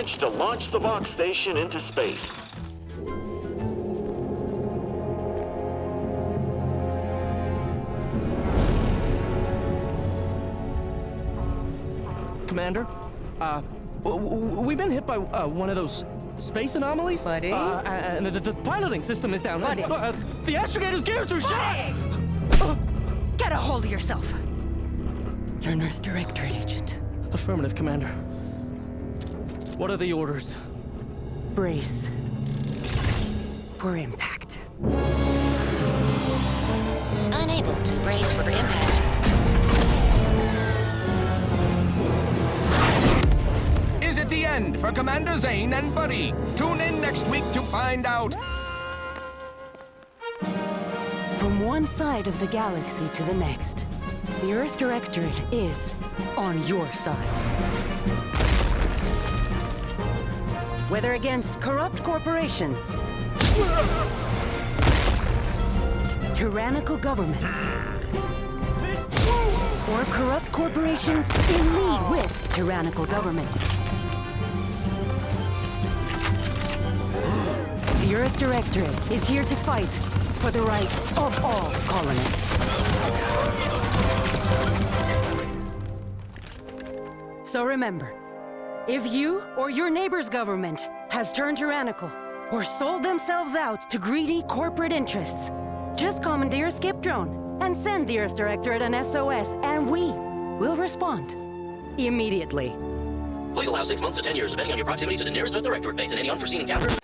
managed to launch the Vox station into space. Commander, we've been hit by one of those space anomalies. Buddy? And the piloting system is down. Buddy? The astrogator's gears are shot! Get a hold of yourself. You're an Earth Directorate agent. Affirmative, Commander. What are the orders? Brace for impact. Unable to brace for impact. Is it the end for Commander Zane and Buddy? Tune in next week to find out. From one side of the galaxy to the next, the Earth Directorate is on your side. Whether against corrupt corporations, tyrannical governments, or corrupt corporations in league with tyrannical governments. The Earth Directorate is here to fight for the rights of all colonists. So remember, if you or your neighbor's government has turned tyrannical or sold themselves out to greedy corporate interests, just commandeer a skip drone and send the Earth Directorate an SOS, and we will respond immediately. Please allow 6 months to 10 years, depending on your proximity to the nearest Earth Directorate base and any unforeseen encounters.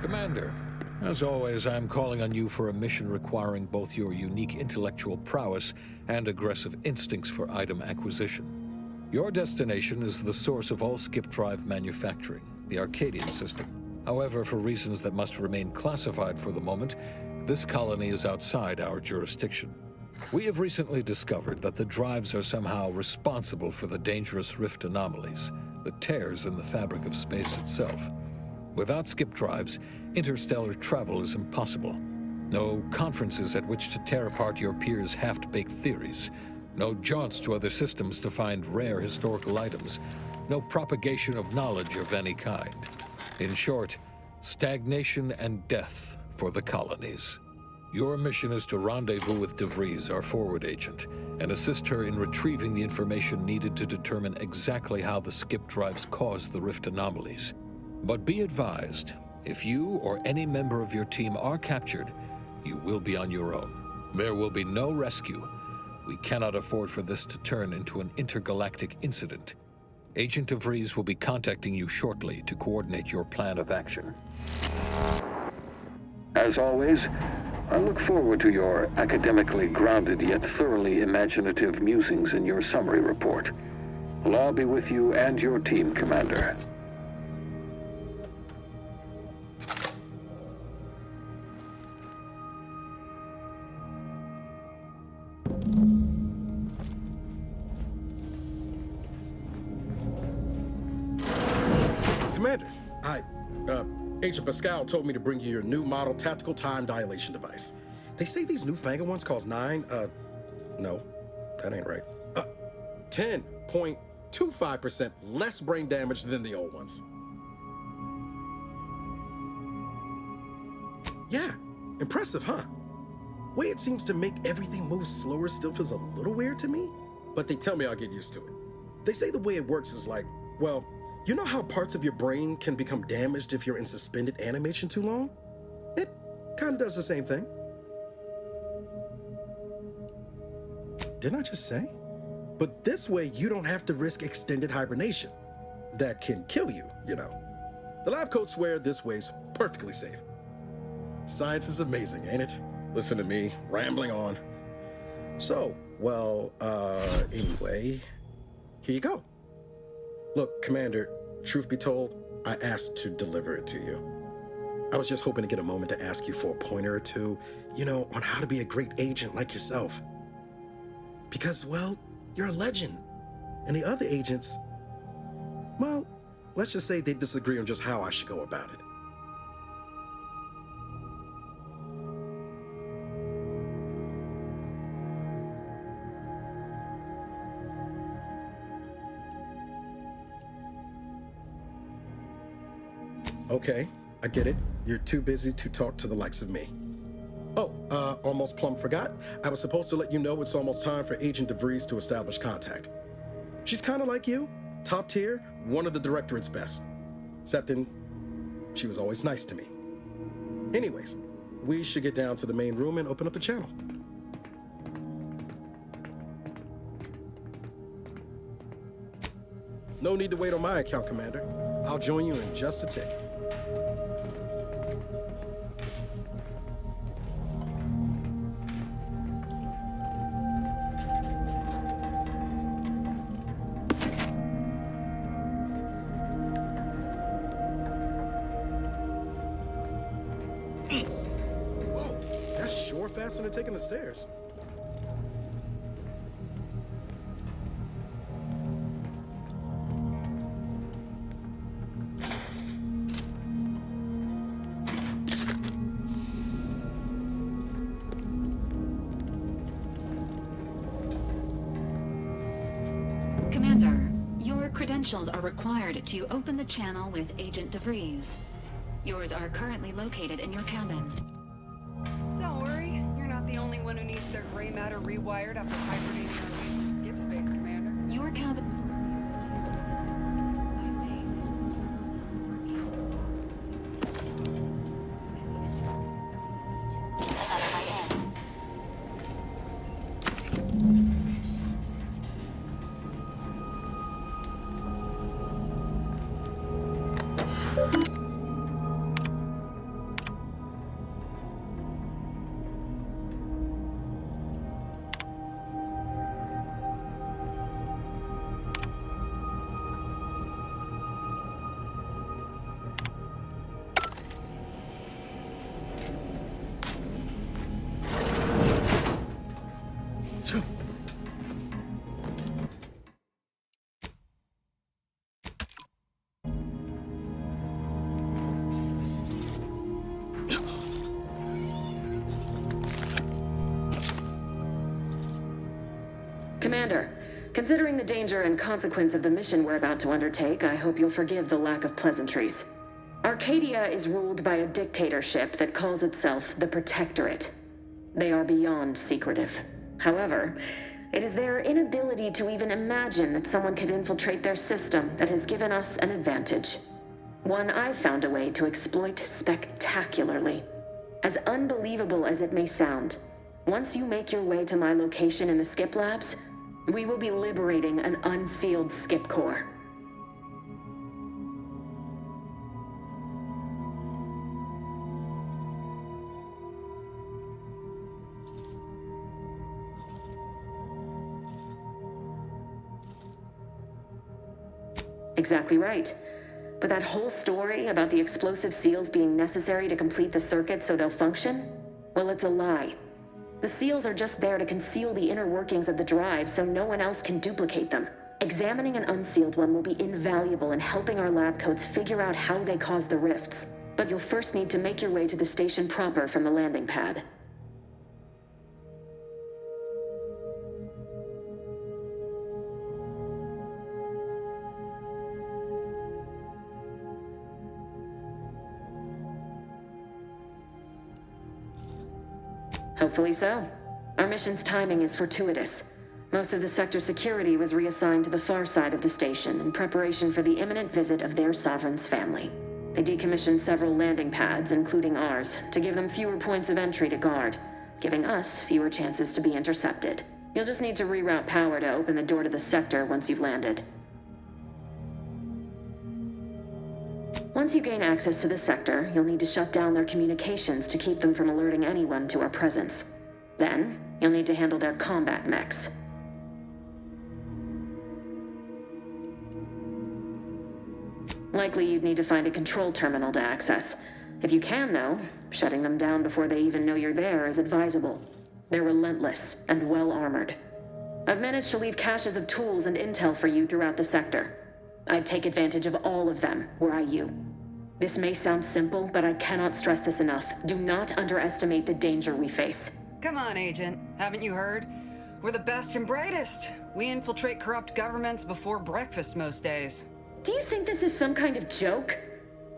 Commander, as always, I'm calling on you for a mission requiring both your unique intellectual prowess and aggressive instincts for item acquisition. Your destination is the source of all skip drive manufacturing, the Arcadian system. However, for reasons that must remain classified for the moment, this colony is outside our jurisdiction. We have recently discovered that the drives are somehow responsible for the dangerous rift anomalies, the tears in the fabric of space itself. Without skip drives, interstellar travel is impossible. No conferences at which to tear apart your peers' half-baked theories. No jaunts to other systems to find rare historical items. No propagation of knowledge of any kind. In short, stagnation and death for the colonies. Your mission is to rendezvous with DeVries, our forward agent, and assist her in retrieving the information needed to determine exactly how the skip drives caused the rift anomalies. But be advised, if you or any member of your team are captured, you will be on your own. There will be no rescue. We cannot afford for this to turn into an intergalactic incident. Agent DeVries will be contacting you shortly to coordinate your plan of action. As always, I look forward to your academically grounded yet thoroughly imaginative musings in your summary report. Allah be with you and your team, Commander. Commander, Agent Pascal told me to bring you your new model tactical time dilation device. They say these newfangled ones cause no, that ain't right. 10.25% less brain damage than the old ones. Yeah, impressive, huh? Way it seems to make everything move slower still feels a little weird to me, but they tell me I'll get used to it. They say the way it works is like, well, you know how parts of your brain can become damaged if you're in suspended animation too long? It kind of does the same thing. Didn't I just say? But this way, you don't have to risk extended hibernation. That can kill you, you know. The lab coats swear this way's perfectly safe. Science is amazing, ain't it? Listen to me, rambling on. So, well, anyway, here you go. Look, Commander, truth be told, I asked to deliver it to you. I was just hoping to get a moment to ask you for a pointer or two, you know, on how to be a great agent like yourself. Because, well, you're a legend. And the other agents, well, let's just say they disagree on just how I should go about it. Okay, I get it. You're too busy to talk to the likes of me. Oh, almost plumb forgot. I was supposed to let you know it's almost time for Agent DeVries to establish contact. She's kind of like you, top tier, one of the Directorate's best. Except then, she was always nice to me. Anyways, we should get down to the main room and open up the channel. No need to wait on my account, Commander. I'll join you in just a tick. Whoa, that's sure faster than taking the stairs. Commander, your credentials are required to open the channel with Agent DeVries. Yours are currently located in your cabin. Don't worry, you're not the only one who needs their gray matter rewired after hibernating our way through skip space, Commander. Your cabin... Commander, considering the danger and consequence of the mission we're about to undertake, I hope you'll forgive the lack of pleasantries. Arcadia is ruled by a dictatorship that calls itself the Protectorate. They are beyond secretive. However, it is their inability to even imagine that someone could infiltrate their system that has given us an advantage. One I've found a way to exploit spectacularly. As unbelievable as it may sound, once you make your way to my location in the Skip Labs, we will be liberating an unsealed Skip core. Exactly right. But that whole story about the explosive seals being necessary to complete the circuit so they'll function? Well, it's a lie. The seals are just there to conceal the inner workings of the drive so no one else can duplicate them. Examining an unsealed one will be invaluable in helping our lab coats figure out how they cause the rifts. But you'll first need to make your way to the station proper from the landing pad. Hopefully so. Our mission's timing is fortuitous. Most of the sector security was reassigned to the far side of the station in preparation for the imminent visit of their sovereign's family. They decommissioned several landing pads, including ours, to give them fewer points of entry to guard, giving us fewer chances to be intercepted. You'll just need to reroute power to open the door to the sector once you've landed. Once you gain access to the sector, you'll need to shut down their communications to keep them from alerting anyone to our presence. Then, you'll need to handle their combat mechs. Likely you'd need to find a control terminal to access. If you can, though, shutting them down before they even know you're there is advisable. They're relentless and well-armored. I've managed to leave caches of tools and intel for you throughout the sector. I'd take advantage of all of them, were I you. This may sound simple, but I cannot stress this enough. Do not underestimate the danger we face. Come on, Agent. Haven't you heard? We're the best and brightest. We infiltrate corrupt governments before breakfast most days. Do you think this is some kind of joke?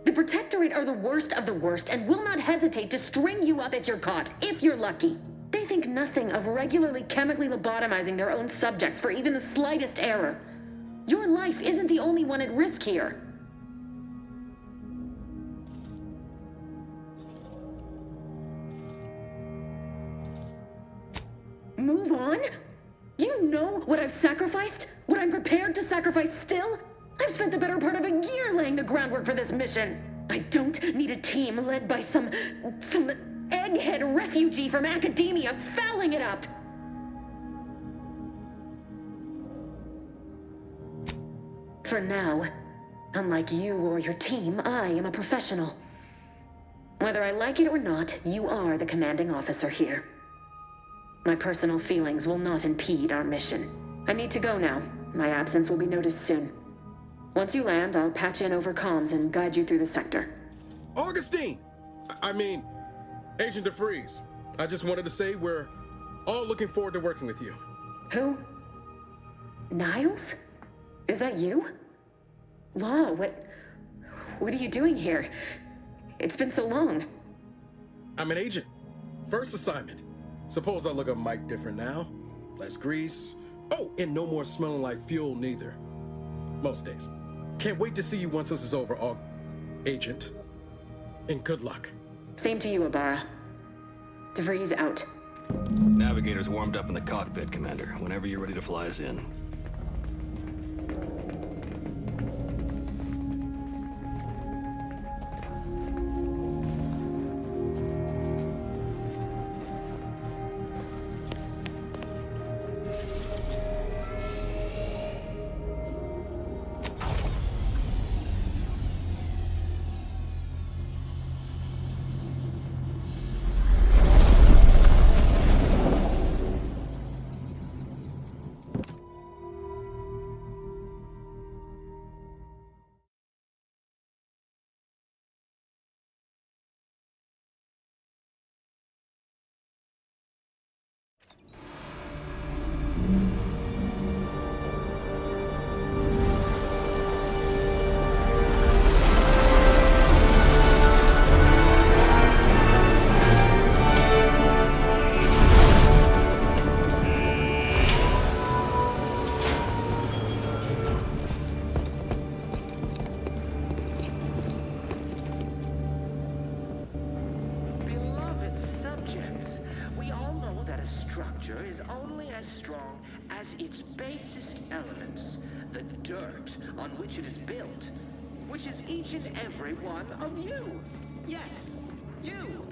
The Protectorate are the worst of the worst and will not hesitate to string you up if you're caught, if you're lucky. They think nothing of regularly chemically lobotomizing their own subjects for even the slightest error. Your life isn't the only one at risk here. Move on? You know what I've sacrificed? What I'm prepared to sacrifice still? I've spent the better part of a year laying the groundwork for this mission. I don't need a team led by some egghead refugee from academia fouling it up. For now, unlike you or your team, I am a professional. Whether I like it or not, you are the commanding officer here. My personal feelings will not impede our mission. I need to go now. My absence will be noticed soon. Once you land, I'll patch in over comms and guide you through the sector. Augustine! I mean, Agent DeVries. I just wanted to say we're all looking forward to working with you. Who? Niles? Is that you? Law, what are you doing here? It's been so long. I'm an agent. First assignment. Suppose I look a mic different now. Less grease. Oh, and no more smelling like fuel neither. Most days. Can't wait to see you once this is over, Agent. And good luck. Same to you, Ibarra. DeVries out. Navigator's warmed up in the cockpit, Commander. Whenever you're ready to fly us in. the dirt on which it is built, which is each and every one of you. Yes, you.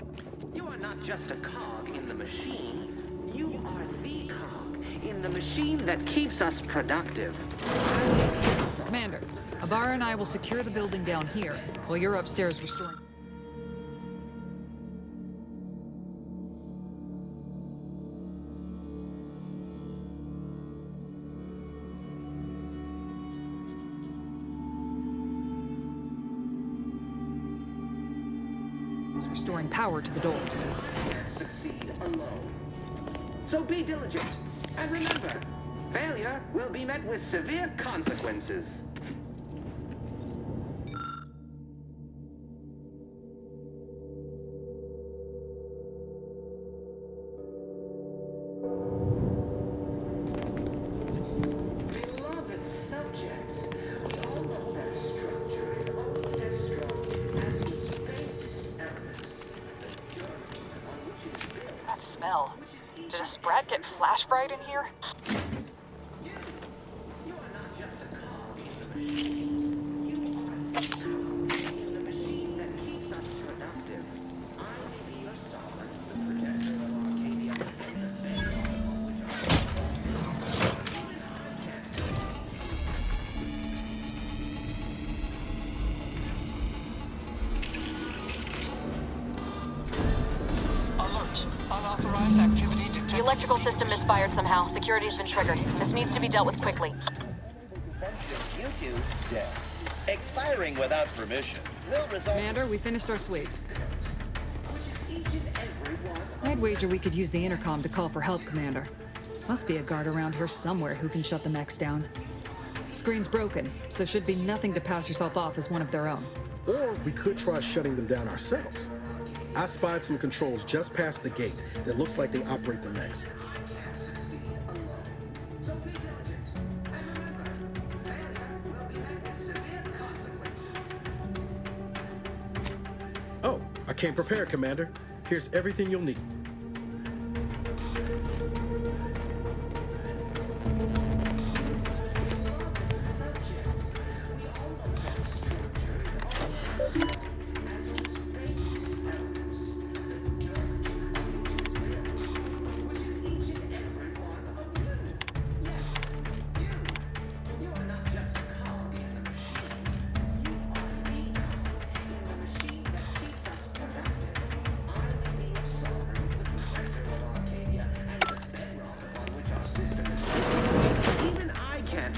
You are not just a cog in the machine. You are the cog in the machine that keeps us productive. Commander, Abara and I will secure the building down here, while you're upstairs restoring... restoring power to the door. Succeed alone. So be diligent, and remember, failure will be met with severe consequences. Beloved subjects, we all know that a structure is only as strong as its basest elements. The dirt on which it is built. That smell. Did a Sprat get flash fried in here? You are not just a cog in the machine. You are the cog in the machine that keeps us productive. I may be your sovereign, the protector of Arcadia, and the bedrock on which our even I can't see. Alert. Unauthorized activity detected. The electrical system misfired somehow. Security's been triggered. This needs to be dealt with quickly. YouTube dead. Expiring without permission will result... Commander, we finished our sweep. I'd wager we could use the intercom to call for help, Commander. Must be a guard around here somewhere who can shut the mechs down. Screen's broken, so should be nothing to pass yourself off as one of their own. Or we could try shutting them down ourselves. I spied some controls just past the gate that looks like they operate the mechs. Oh, I came prepared, Commander. Here's everything you'll need.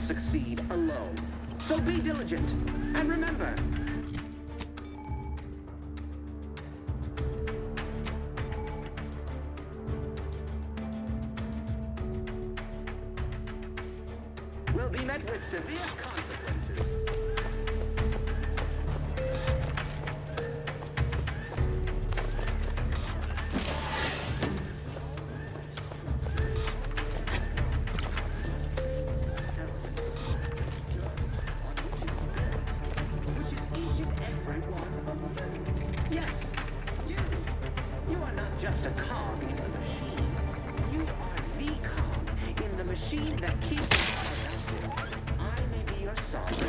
Succeed alone. So be diligent, and remember, will be met with severe consequences. Just a cog in the machine. You are the cog in the machine that keeps us productive. I may be your sovereign,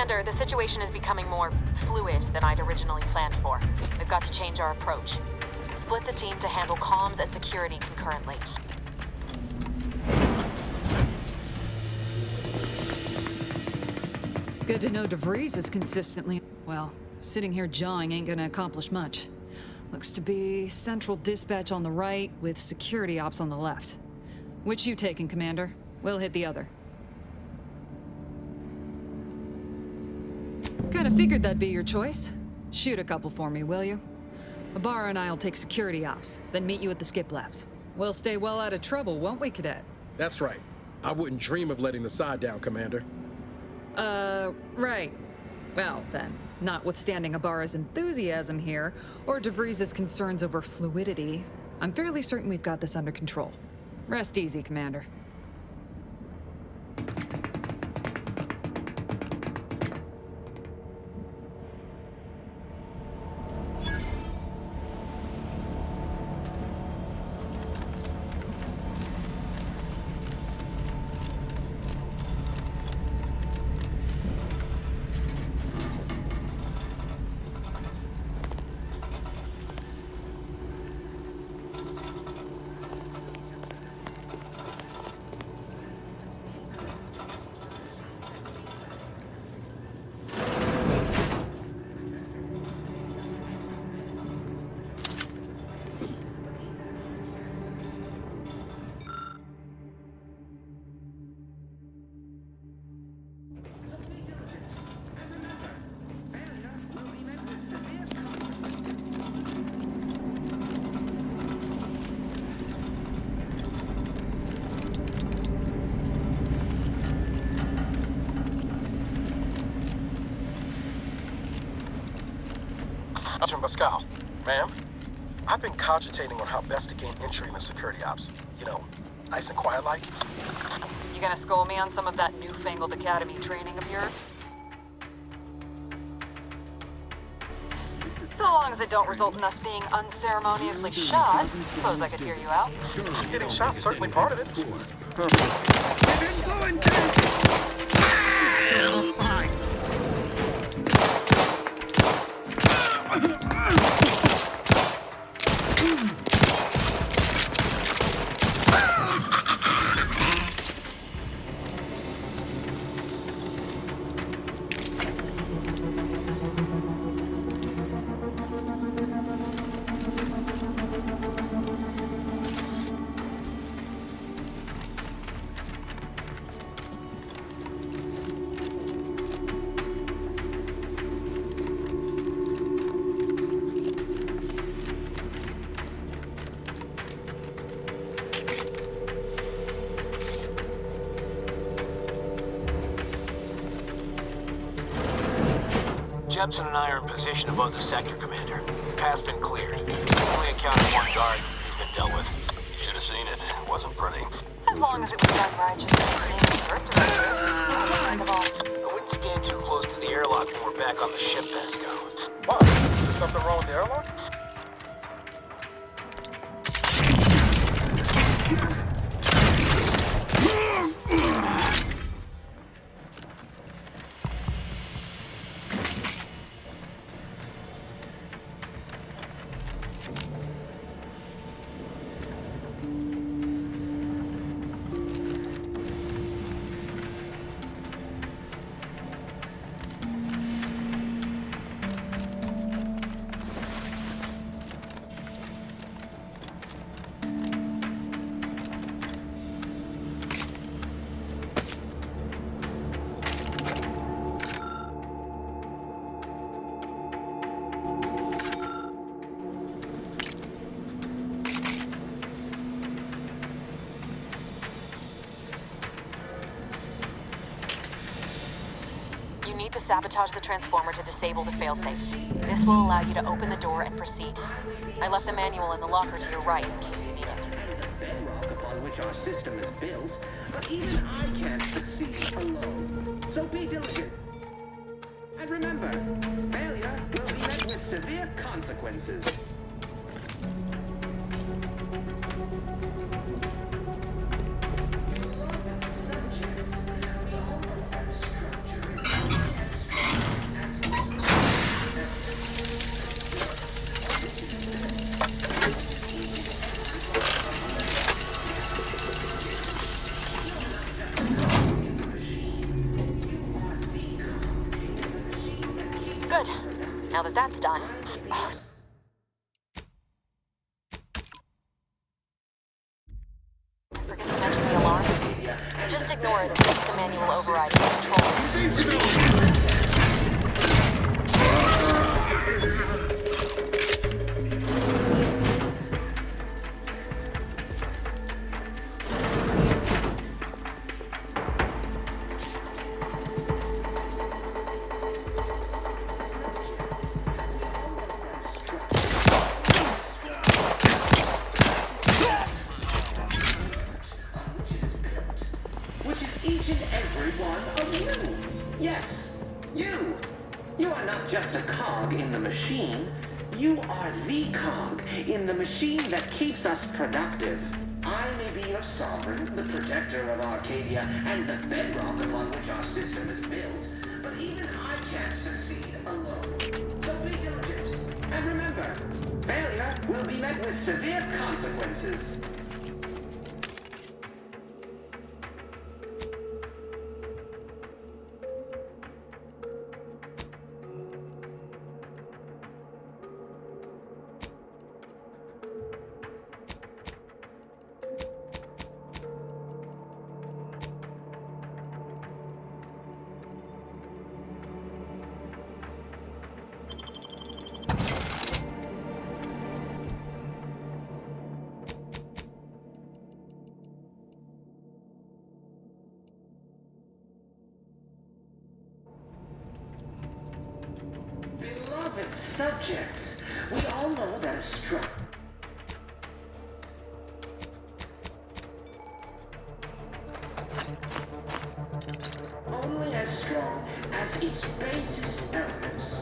Commander, the situation is becoming more fluid than I'd originally planned for. We've got to change our approach. Split the team to handle comms and security concurrently. Good to know DeVries is consistently... Well, sitting here jawing ain't gonna accomplish much. Looks to be central dispatch on the right with security ops on the left. Which you taking, Commander? We'll hit the other. Kinda figured that'd be your choice. Shoot a couple for me, will you? Ibarra and I'll take security ops, then meet you at the skip labs. We'll stay well out of trouble, won't we, Cadet? That's right. I wouldn't dream of letting the side down, Commander. Right. Well, then, notwithstanding Ibarra's enthusiasm here, or DeVries' concerns over fluidity, I'm fairly certain we've got this under control. Rest easy, Commander. Pascal, ma'am, I've been cogitating on how best to gain entry in the security ops. You know, nice and quiet like. You gonna school me on some of that newfangled academy training of yours? So long as it don't result in us being unceremoniously shot, suppose I could hear you out. Getting shot is certainly part of it. Jepson and I are in position above the sector, Commander. Path's been cleared. Only encountered one guard. He's been dealt with. You should have seen it. It wasn't pretty. As long as it was done righteously and hurt to I wouldn't stand too close to the airlock when we're back on the ship, Pascal. What? Is there something wrong with the airlock? To sabotage the transformer to disable the failsafe. This will allow you to open the door and proceed. I left the manual in the locker to your right in case you need it. The bedrock upon which our system is built, but even I can't succeed alone. So be diligent. And remember, failure will be met with severe consequences. Now that that's done... Forget to mention the alarm. Just ignore it and keep the manual override control. Which is each and every one of you. Yes, you. You are not just a cog in the machine. You are the cog in the machine that keeps us productive. I may be your sovereign, the protector of Arcadia, and the bedrock upon which our system is built, but even I can't succeed alone. So be diligent. And remember, failure will be met with severe consequences. Beloved subjects, we all know that a structure... only as strong as its basest elements,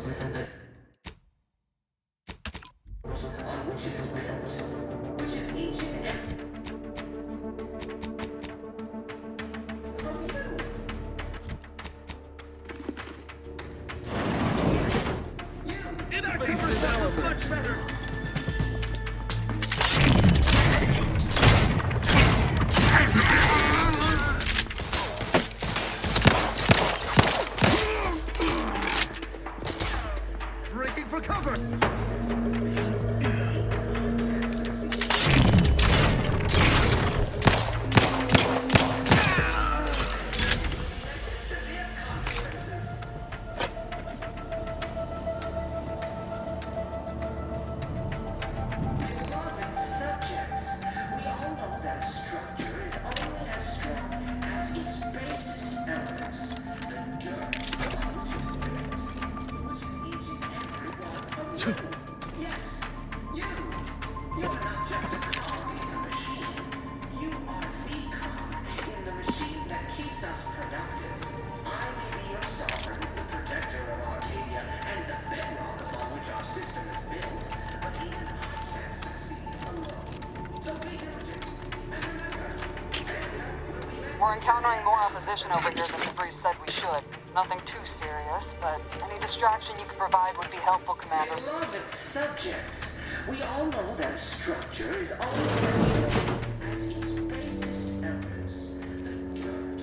on which it is built, which is each and every... Much better. Breaking for cover! We're encountering more opposition over here than DeVries said we should. Nothing too serious, but any distraction you could provide would be helpful, Commander. Beloved subjects, we all know that a structure is only as its basest elements, the dirt.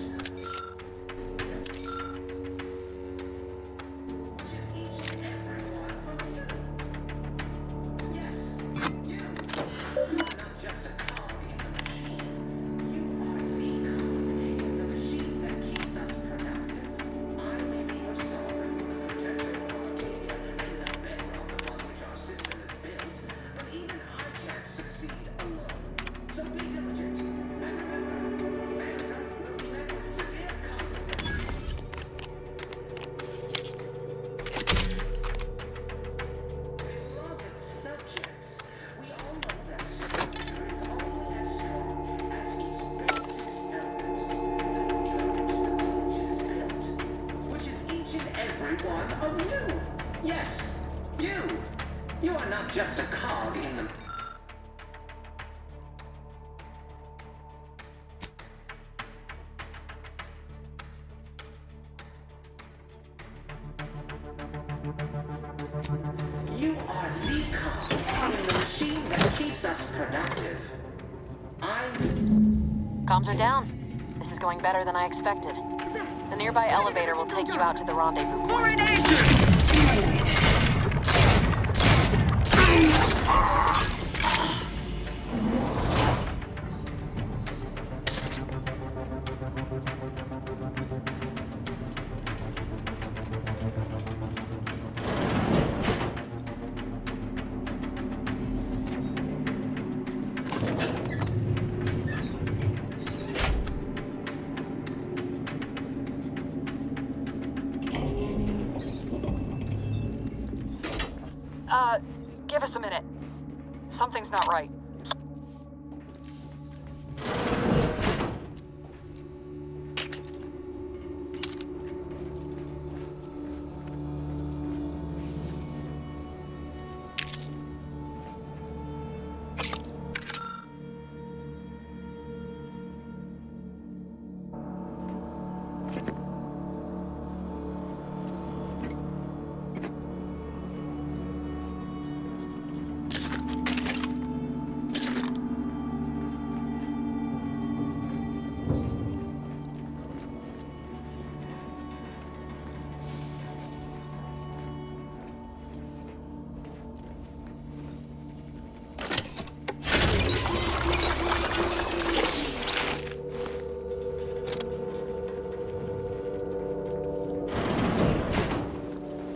Which is each and every one of you. Yes, you. You are not just a cog in the machine. You are the cog in the machine that keeps us productive. I may be your sovereign, the protector of Arcadia, and the bedrock upon which our system is built, but even I can't succeed alone. So be diligent, and remember, failure will be met with severe consequences. Beloved subjects, we all know that structure is only as strong as its basest elements, the dirt upon which it is built, which is each and every one of you. Yes, you. You are not just a cog in the... You are the cog in the machine that keeps us productive. Comms are down. This is going better than I expected. The nearby elevator will take you out to the rendezvous point. Give us a minute. Something's not right.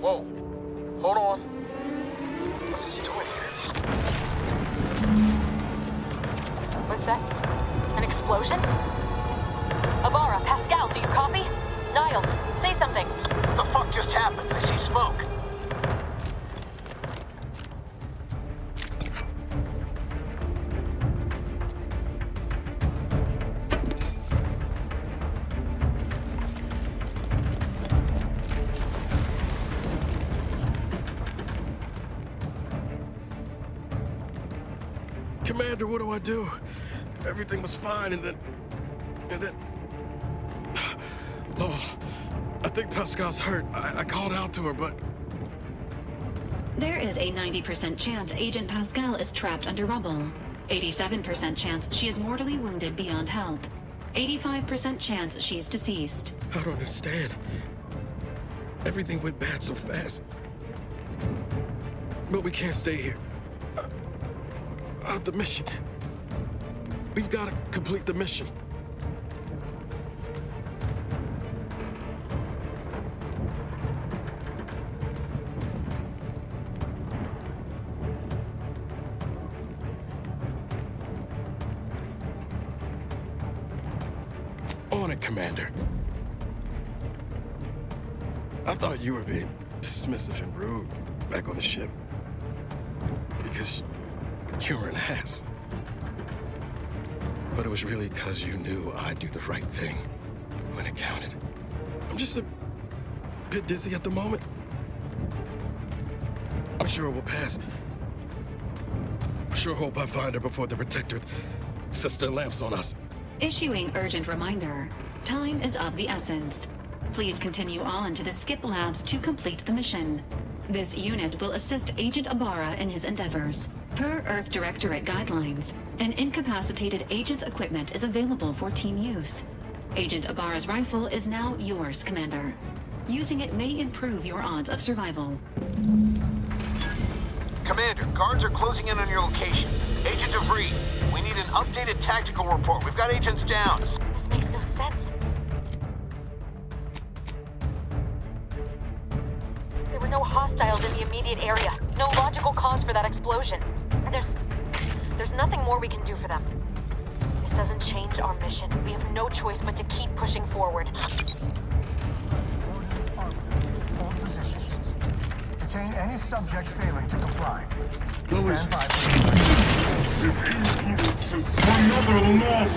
Whoa. Hold on. What's he doing here? What's that? An explosion? Avara, Pascal, do you copy? Niles, say something. What the fuck just happened? I see smoke. Commander, what do I do? Everything was fine, and then... Oh, I think Pascal's hurt. I called out to her, but... There is a 90% chance Agent Pascal is trapped under rubble. 87% chance she is mortally wounded beyond help. 85% chance she's deceased. I don't understand. Everything went bad so fast. But we can't stay here. The mission. We've got to complete the mission. On it, Commander. I thought you were being dismissive and rude back on the ship. Because you were an ass. But it was really because you knew I'd do the right thing when it counted. I'm just a bit dizzy at the moment. I'm sure it will pass. Sure hope I find her before the Protectorate sets their lamps on us. Issuing urgent reminder. Time is of the essence. Please continue on to the Skip Labs to complete the mission. This unit will assist Agent Ibarra in his endeavors. Per Earth Directorate guidelines, an incapacitated agent's equipment is available for team use. Agent Ibarra's rifle is now yours, Commander. Using it may improve your odds of survival. Commander, guards are closing in on your location. Agent DeVries, we need an updated tactical report. We've got agents down. This makes no sense. There were no hostiles in the immediate area. No logical cause for that explosion. There's nothing more we can do for them. This doesn't change our mission. We have no choice but to keep pushing forward. Hold positions. Detain any subject failing to comply. Stand by. Another loss!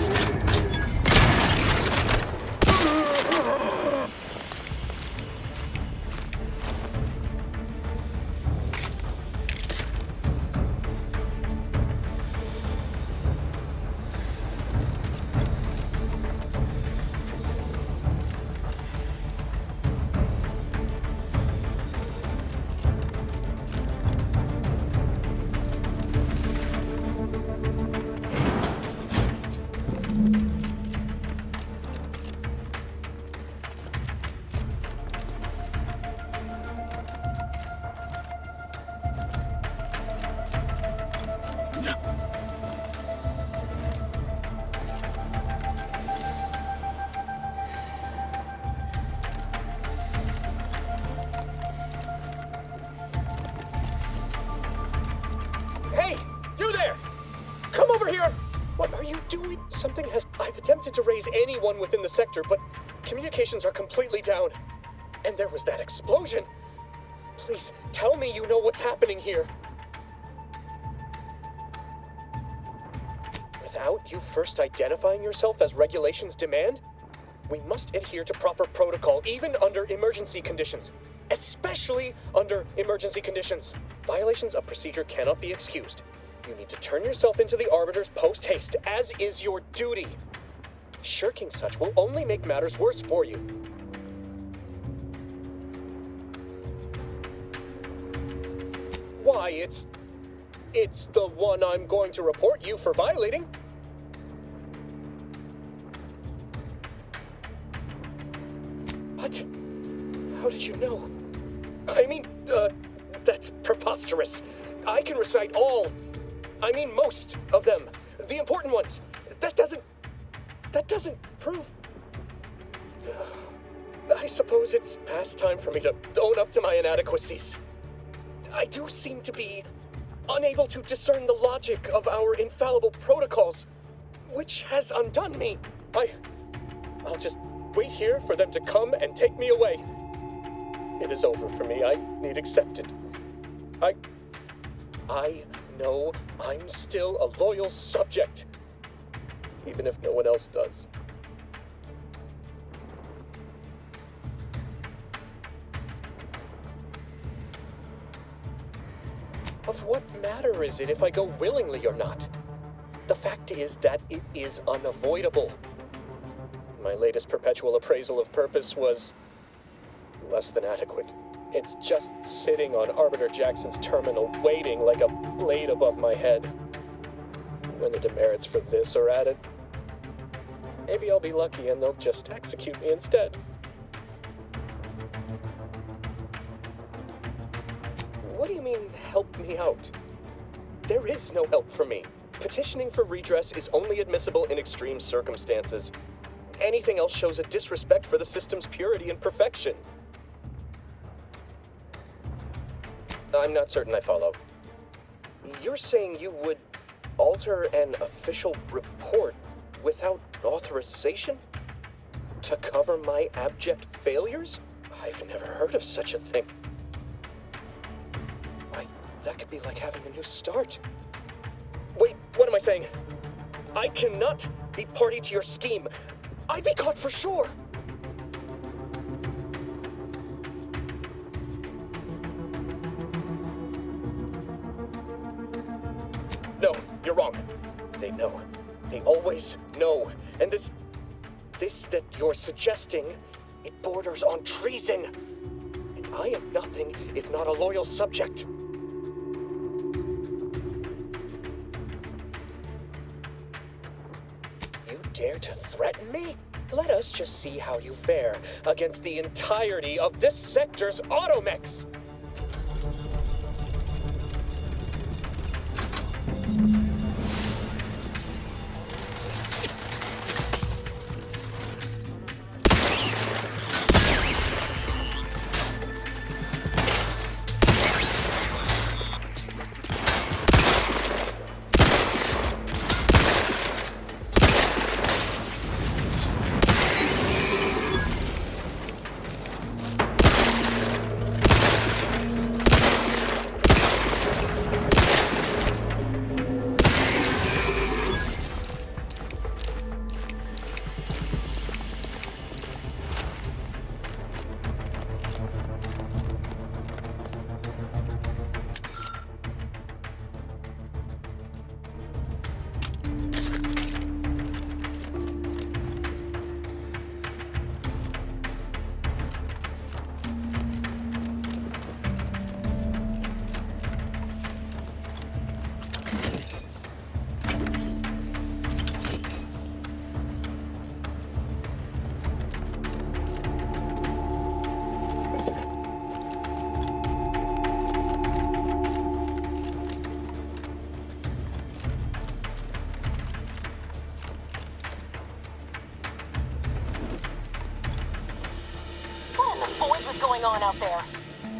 to raise anyone within the sector, but communications are completely down. And there was that explosion. Please, tell me you know what's happening here. Without you first identifying yourself as regulations demand, we must adhere to proper protocol, even under emergency conditions. Especially under emergency conditions. Violations of procedure cannot be excused. You need to turn yourself into the Arbiters post-haste, as is your duty. Shirking such will only make matters worse for you. Why, it's the one I'm going to report you for violating. What? How did you know? I mean, that's preposterous. I can recite most of them. The important ones. That doesn't prove... I suppose it's past time for me to own up to my inadequacies. I do seem to be unable to discern the logic of our infallible protocols, which has undone me. I'll just wait here for them to come and take me away. It is over for me. I need accepted. I know I'm still a loyal subject, even if no one else does. Of what matter is it if I go willingly or not? The fact is that it is unavoidable. My latest perpetual appraisal of purpose was less than adequate. It's just sitting on Arbiter Jackson's terminal, waiting like a blade above my head. When the demerits for this are added, maybe I'll be lucky and they'll just execute me instead. What do you mean, help me out? There is no help for me. Petitioning for redress is only admissible in extreme circumstances. Anything else shows a disrespect for the system's purity and perfection. I'm not certain I follow. You're saying you would alter an official report without authorization? To cover my abject failures? I've never heard of such a thing. Why, that could be like having a new start. Wait, what am I saying? I cannot be party to your scheme. I'd be caught for sure. No, you're wrong. They know. They always know. And this that you're suggesting, it borders on treason. And I am nothing if not a loyal subject. You dare to threaten me? Let us just see how you fare against the entirety of this sector's automechs. On out there.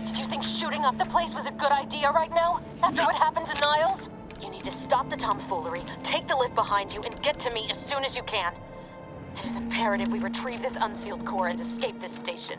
Did you think shooting up the place was a good idea right now? After what happened to Niles? You need to stop the tomfoolery, take the lift behind you, and get to me as soon as you can. It is imperative we retrieve this unsealed core and escape this station.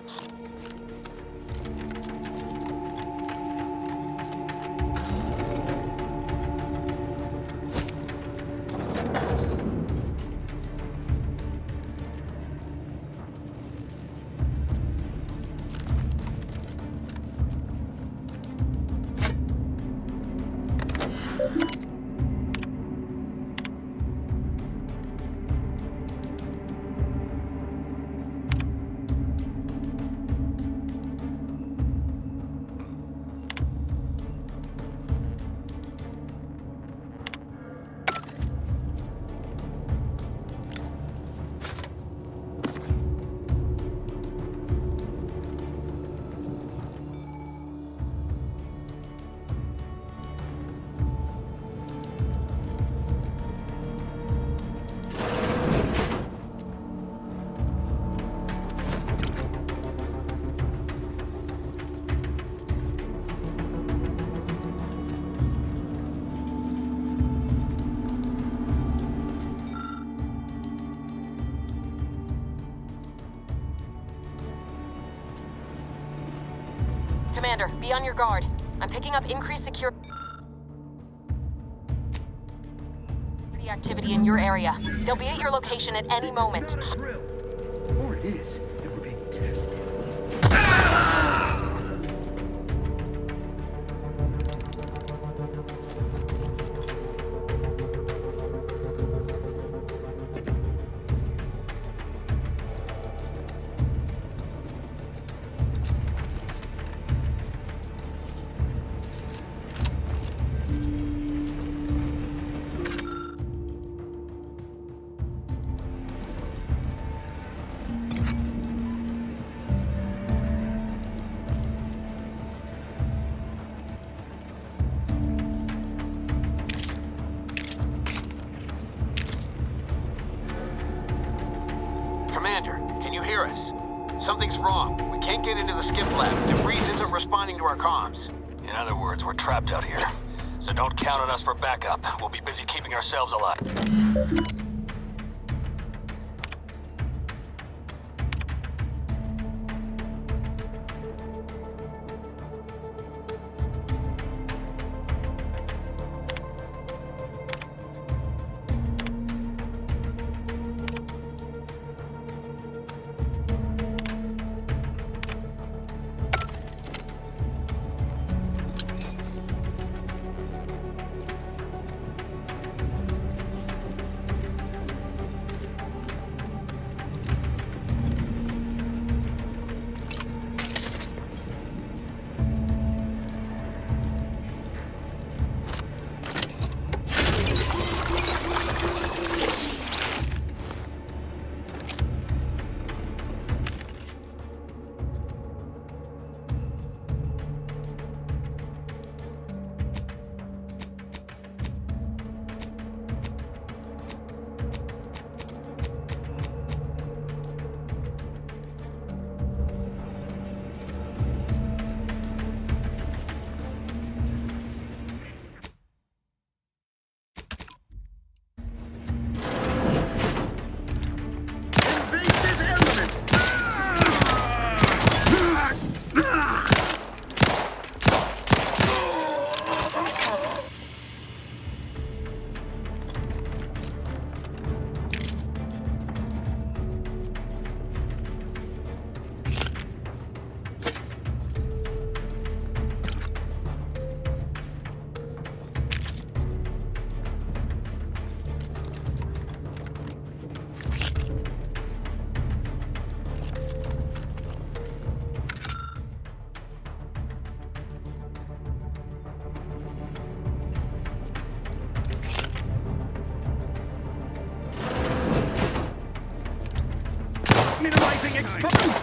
Commander, be on your guard. I'm picking up increased security activity in your area. They'll be at your location at any moment. Or it is, and we're being tested. Commander, can you hear us? Something's wrong. We can't get into the skip lab. DeVries isn't responding to our comms. In other words, we're trapped out here. So don't count on us for backup. We'll be busy keeping ourselves alive. Minimizing exposure!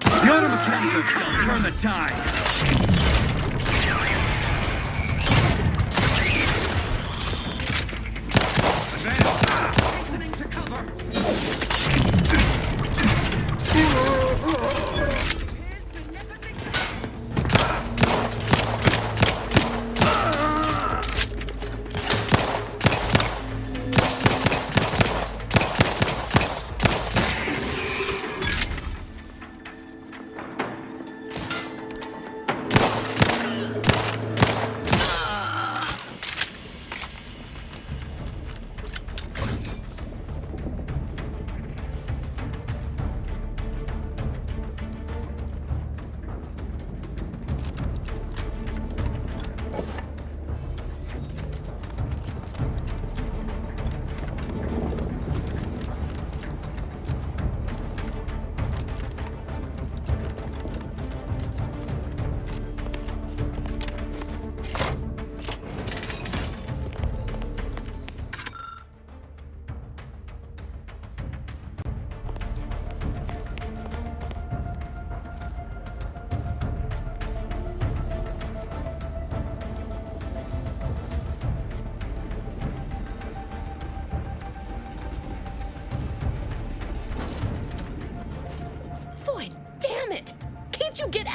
The automechanical shall turn the tide! Hastening to cover!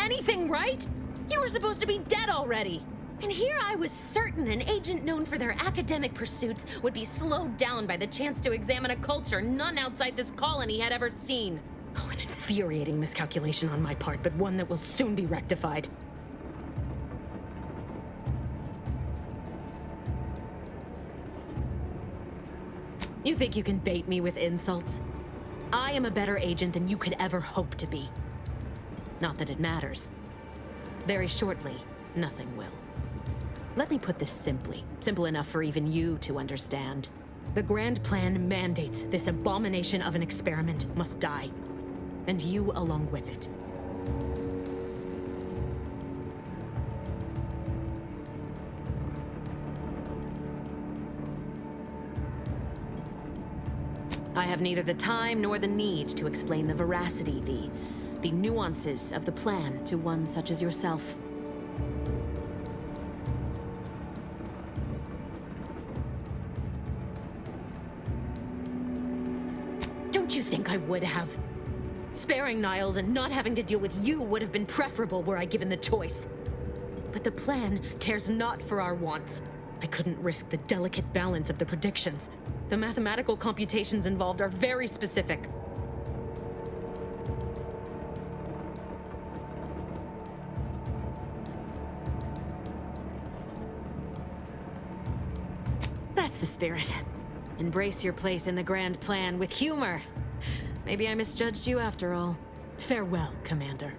anything, right? You were supposed to be dead already. And here I was certain an agent known for their academic pursuits would be slowed down by the chance to examine a culture none outside this colony had ever seen. Oh, an infuriating miscalculation on my part, but one that will soon be rectified. You think you can bait me with insults? I am a better agent than you could ever hope to be. Not that it matters. Very shortly, nothing will. Let me put this simply, simple enough for even you to understand. The Grand Plan mandates this abomination of an experiment must die, and you along with it. I have neither the time nor the need to explain the veracity, the nuances of the plan to one such as yourself. Don't you think I would have? Sparing Niles and not having to deal with you would have been preferable were I given the choice. But the plan cares not for our wants. I couldn't risk the delicate balance of the predictions. The mathematical computations involved are very specific. That's the spirit. Embrace your place in the Grand Plan with humor. Maybe I misjudged you after all. Farewell, Commander.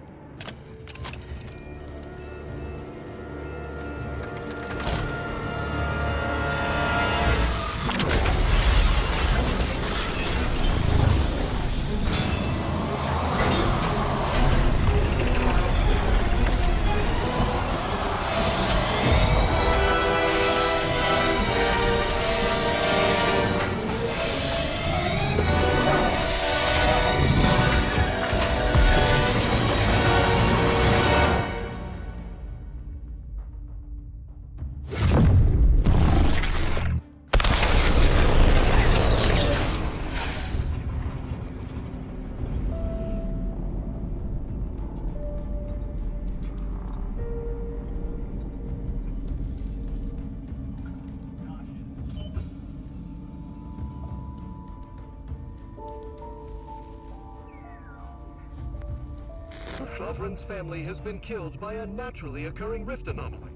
Sovereign's family has been killed by a naturally occurring rift anomaly.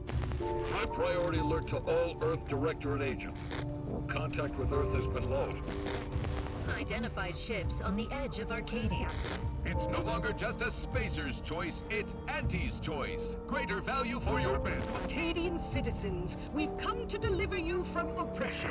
High priority alert to all Earth Directorate agents. Contact with Earth has been lost. Identified ships on the edge of Arcadia. It's no longer just a spacer's choice, it's Auntie's choice. Greater value for your men. Arcadian citizens, we've come to deliver you from oppression.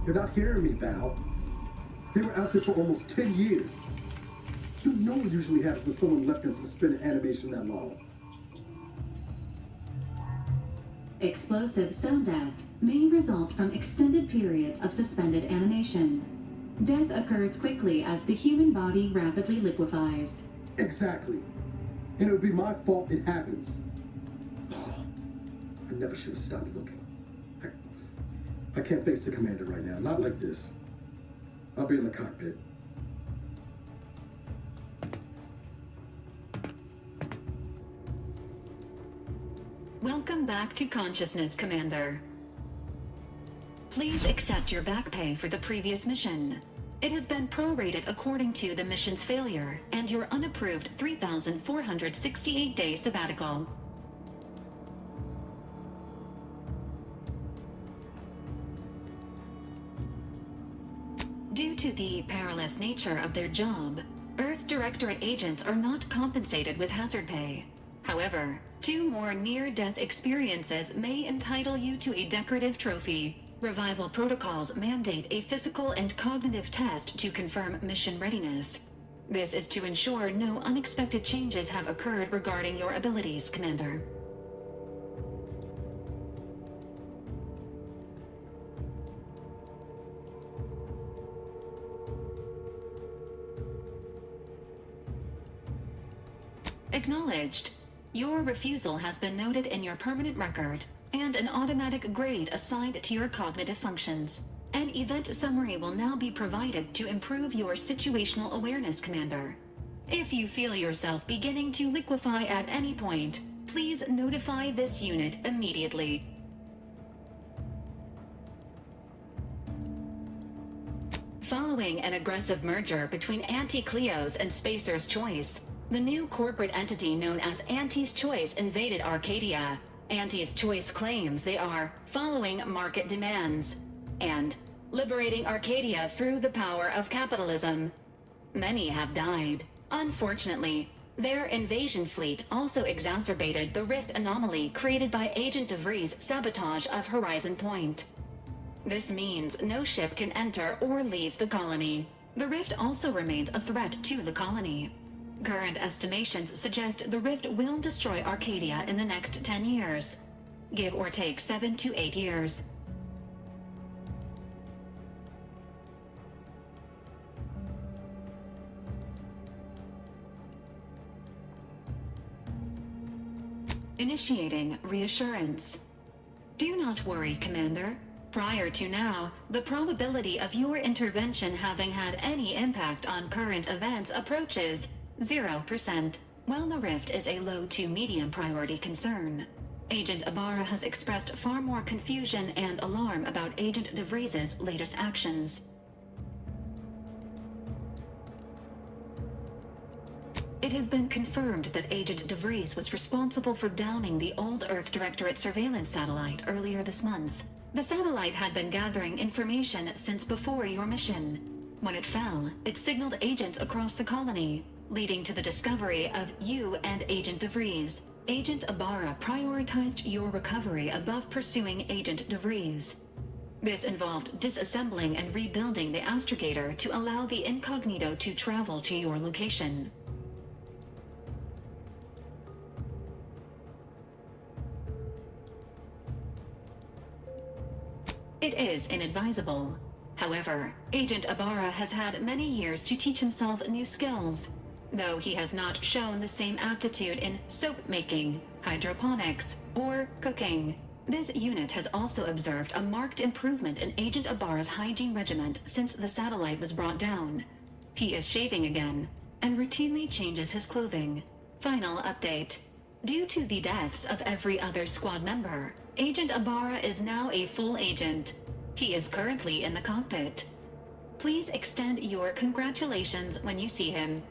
You're not hearing me, Val. They were out there for almost 10 years. You know what usually happens when someone left in suspended animation that long. Explosive cell death may result from extended periods of suspended animation. Death occurs quickly as the human body rapidly liquefies. Exactly. And it would be my fault it happens. Oh, I never should have stopped looking. I can't face the commander right now. Not like this. I'll be in the cockpit. Welcome back to consciousness, Commander. Please accept your back pay for the previous mission. It has been prorated according to the mission's failure and your unapproved 3,468-day sabbatical. Due to the perilous nature of their job, Earth Directorate agents are not compensated with hazard pay. However, 2 more near-death experiences may entitle you to a decorative trophy. Revival protocols mandate a physical and cognitive test to confirm mission readiness. This is to ensure no unexpected changes have occurred regarding your abilities, Commander. Acknowledged. Your refusal has been noted in your permanent record, and an automatic grade assigned to your cognitive functions. An event summary will now be provided to improve your situational awareness, Commander. If you feel yourself beginning to liquefy at any point, please notify this unit immediately. Following an aggressive merger between Anti-Cleos and Spacer's Choice, the new corporate entity known as Anti's Choice invaded Arcadia. Anti's Choice claims they are following market demands and liberating Arcadia through the power of capitalism. Many have died. Unfortunately, their invasion fleet also exacerbated the rift anomaly created by Agent DeVries' sabotage of Horizon Point. This means no ship can enter or leave the colony. The rift also remains a threat to the colony. Current estimations suggest the rift will destroy Arcadia in the next 10 years. Give or take 7 to 8 years. Initiating reassurance. Do not worry, Commander. Prior to now, the probability of your intervention having had any impact on current events approaches 0%. While the rift is a low to medium priority concern, Agent Ibarra has expressed far more confusion and alarm about Agent DeVries' latest actions. It has been confirmed that Agent DeVries was responsible for downing the old Earth Directorate surveillance satellite earlier this month. The satellite had been gathering information since before your mission. When it fell, it signaled agents across the colony, leading to the discovery of you and Agent DeVries. Agent Ibarra prioritized your recovery above pursuing Agent DeVries. This involved disassembling and rebuilding the astrogator to allow the incognito to travel to your location. It is inadvisable. However, Agent Ibarra has had many years to teach himself new skills, though he has not shown the same aptitude in soap making, hydroponics, or cooking. This unit has also observed a marked improvement in Agent Ibarra's hygiene regimen since the satellite was brought down. He is shaving again, and routinely changes his clothing. Final update. Due to the deaths of every other squad member, Agent Ibarra is now a full agent. He is currently in the cockpit. Please extend your congratulations when you see him.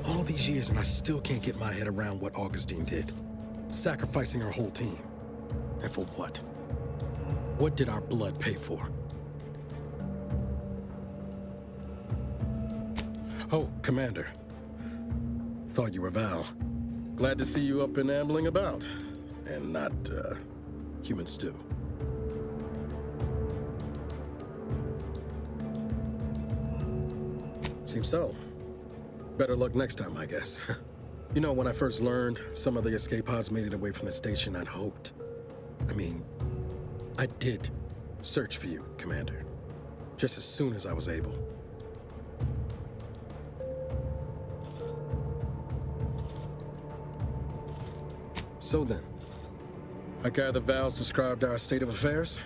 All these years and I still can't get my head around what Augustine did. Sacrificing her whole team. And for what? What did our blood pay for? Oh, Commander. Thought you were Val. Glad to see you up and ambling about. And not, human stew. Seems so. Better luck next time, I guess. You know, when I first learned some of the escape pods made it away from the station, I'd hoped. I did search for you, Commander. Just as soon as I was able. So then, I gather Val's described our state of affairs?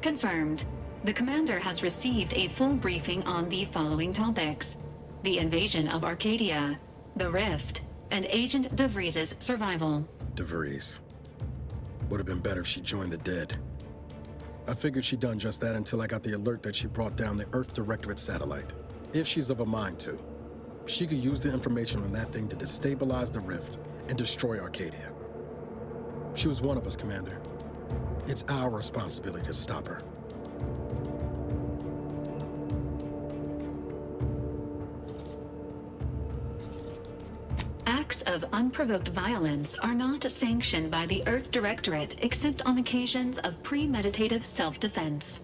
Confirmed. The commander has received a full briefing on the following topics: the invasion of Arcadia, the Rift, and Agent DeVries' survival. DeVries. Would have been better if she joined the dead. I figured she'd done just that until I got the alert that she brought down the Earth Directorate satellite. If she's of a mind to, she could use the information from that thing to destabilize the Rift and destroy Arcadia. She was one of us, Commander. It's our responsibility to stop her. Acts of unprovoked violence are not sanctioned by the Earth Directorate except on occasions of premeditative self-defense.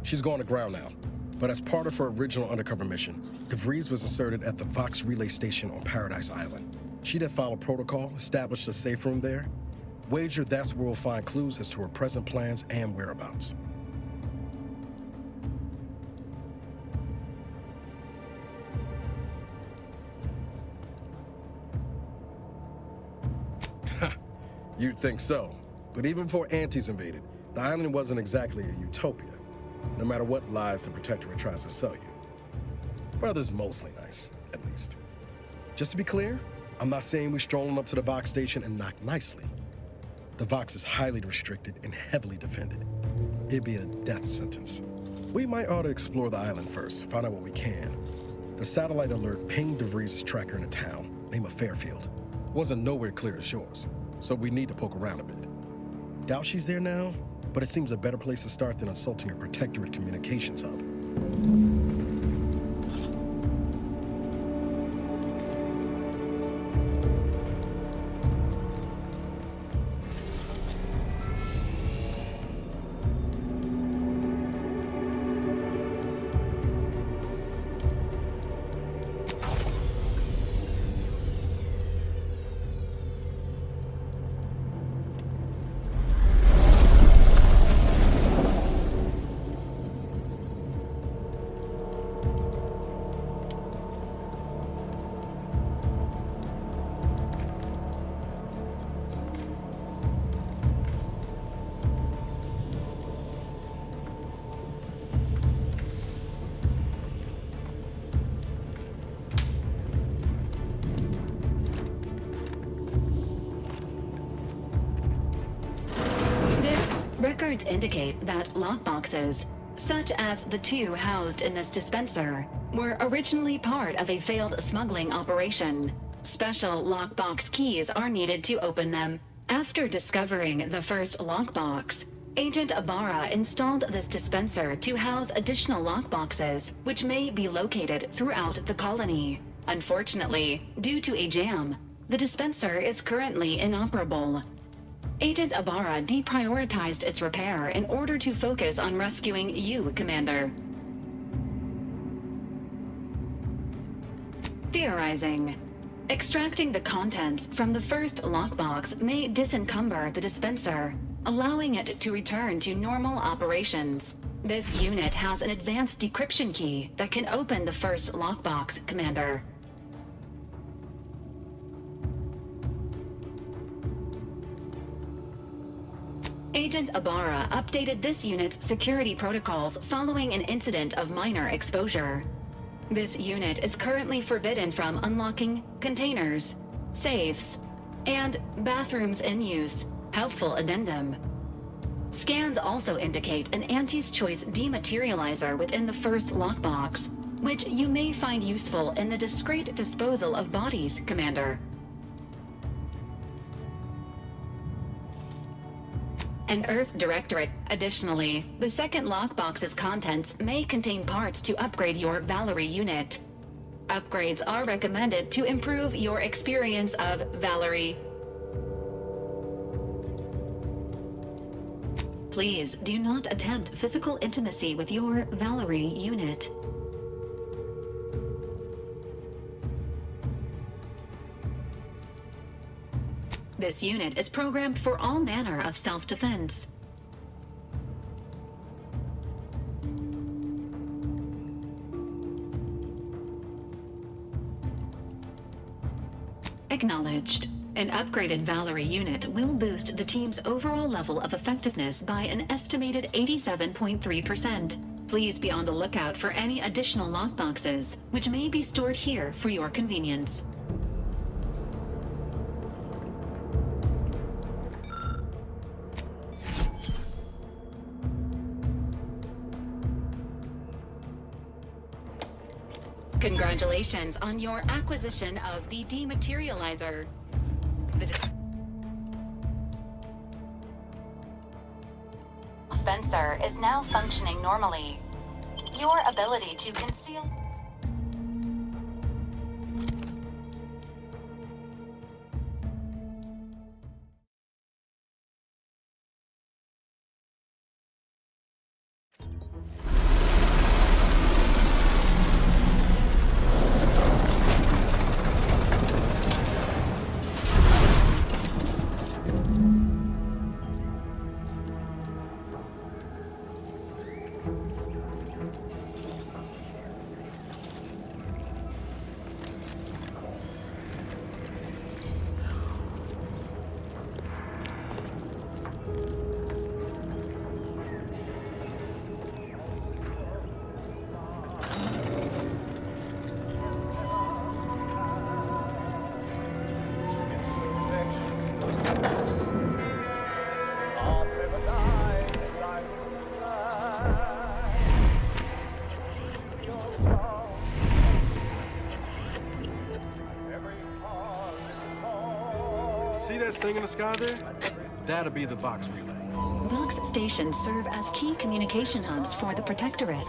She's going to ground now, but as part of her original undercover mission, DeVries was inserted at the Vox Relay Station on Paradise Island. She'd have followed protocol, established a safe room there. Wager that's where we'll find clues as to her present plans and whereabouts. Ha! You'd think so. But even before Antes invaded, the island wasn't exactly a utopia, no matter what lies the Protectorate tries to sell you. Brother's mostly nice, at least. Just to be clear, I'm not saying we stroll on up to the Vox station and knock nicely. The Vox is highly restricted and heavily defended. It'd be a death sentence. We might ought to explore the island first, find out what we can. The satellite alert pinged DeVries' tracker in a town, named Fairfield. Wasn't nowhere clear as yours, so we need to poke around a bit. Doubt she's there now, but it seems a better place to start than assaulting a Protectorate communications hub. Records indicate that lockboxes, such as the two housed in this dispenser, were originally part of a failed smuggling operation. Special lockbox keys are needed to open them. After discovering the first lockbox, Agent Ibarra installed this dispenser to house additional lockboxes, which may be located throughout the colony. Unfortunately, due to a jam, the dispenser is currently inoperable. Agent Ibarra deprioritized its repair in order to focus on rescuing you, Commander. Theorizing. Extracting the contents from the first lockbox may disencumber the dispenser, allowing it to return to normal operations. This unit has an advanced decryption key that can open the first lockbox, Commander. Agent Ibarra updated this unit's security protocols following an incident of minor exposure. This unit is currently forbidden from unlocking containers, safes, and bathrooms in use. Helpful addendum. Scans also indicate an Auntie's Choice dematerializer within the first lockbox, which you may find useful in the discreet disposal of bodies, Commander. An Earth Directorate. Additionally, the second lockbox's contents may contain parts to upgrade your Valerie unit. Upgrades are recommended to improve your experience of Valerie. Please do not attempt physical intimacy with your Valerie unit. This unit is programmed for all manner of self-defense. Acknowledged. An upgraded Valerie unit will boost the team's overall level of effectiveness by an estimated 87.3%. Please be on the lookout for any additional lockboxes, which may be stored here for your convenience. Congratulations on your acquisition of the dematerializer. Spencer is now functioning normally. Your ability to conceal... See that thing in the sky there? That'll be the Vox relay. Vox stations serve as key communication hubs for the Protectorate.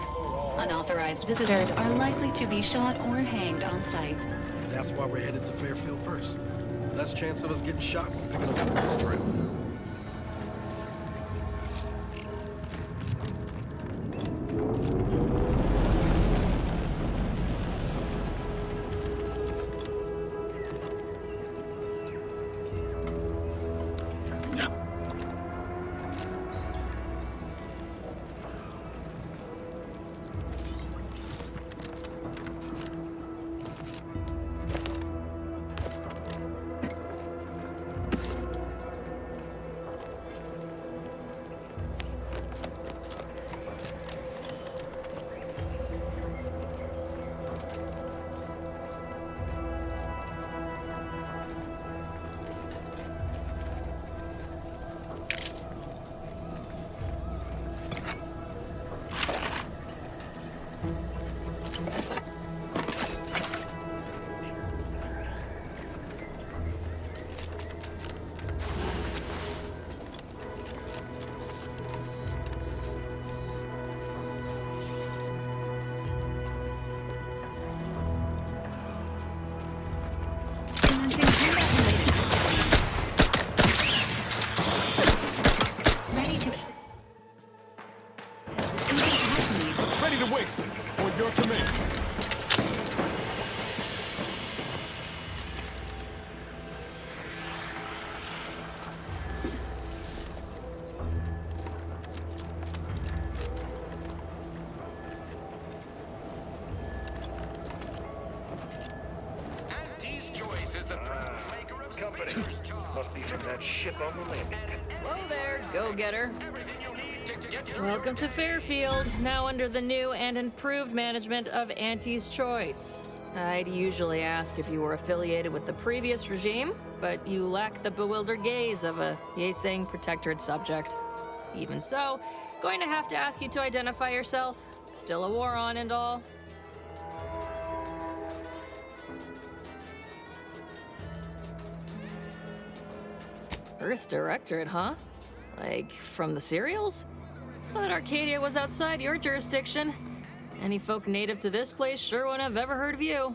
Unauthorized visitors are likely to be shot or hanged on site. That's why we're headed to Fairfield first. Less chance of us getting shot when picking up the police trail. Must be from that ship on the landing. Hello there, go-getter. Welcome to Fairfield, now under the new and improved management of Auntie's Choice. I'd usually ask if you were affiliated with the previous regime, but you lack the bewildered gaze of a Yeseng Protectorate subject. Even so, going to have to ask you to identify yourself. Still a war on and all. Earth Directorate, huh? Like, from the serials? Thought Arcadia was outside your jurisdiction. Any folk native to this place sure wouldn't have ever heard of you.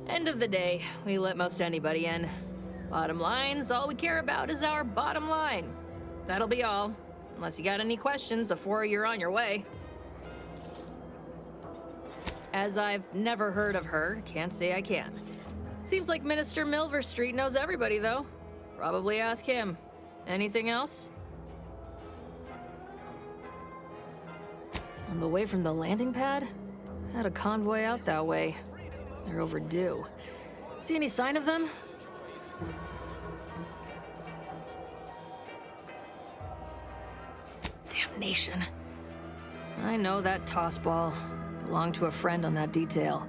End of the day, we let most anybody in. Bottom line's all we care about is our bottom line. That'll be all. Unless you got any questions before you're on your way. As I've never heard of her, can't say I can. Seems like Minister Milver Street knows everybody, though. Probably ask him. Anything else? On the way from the landing pad? Had a convoy out that way. They're overdue. See any sign of them? Damnation. I know that tossball. Belonged to a friend on that detail.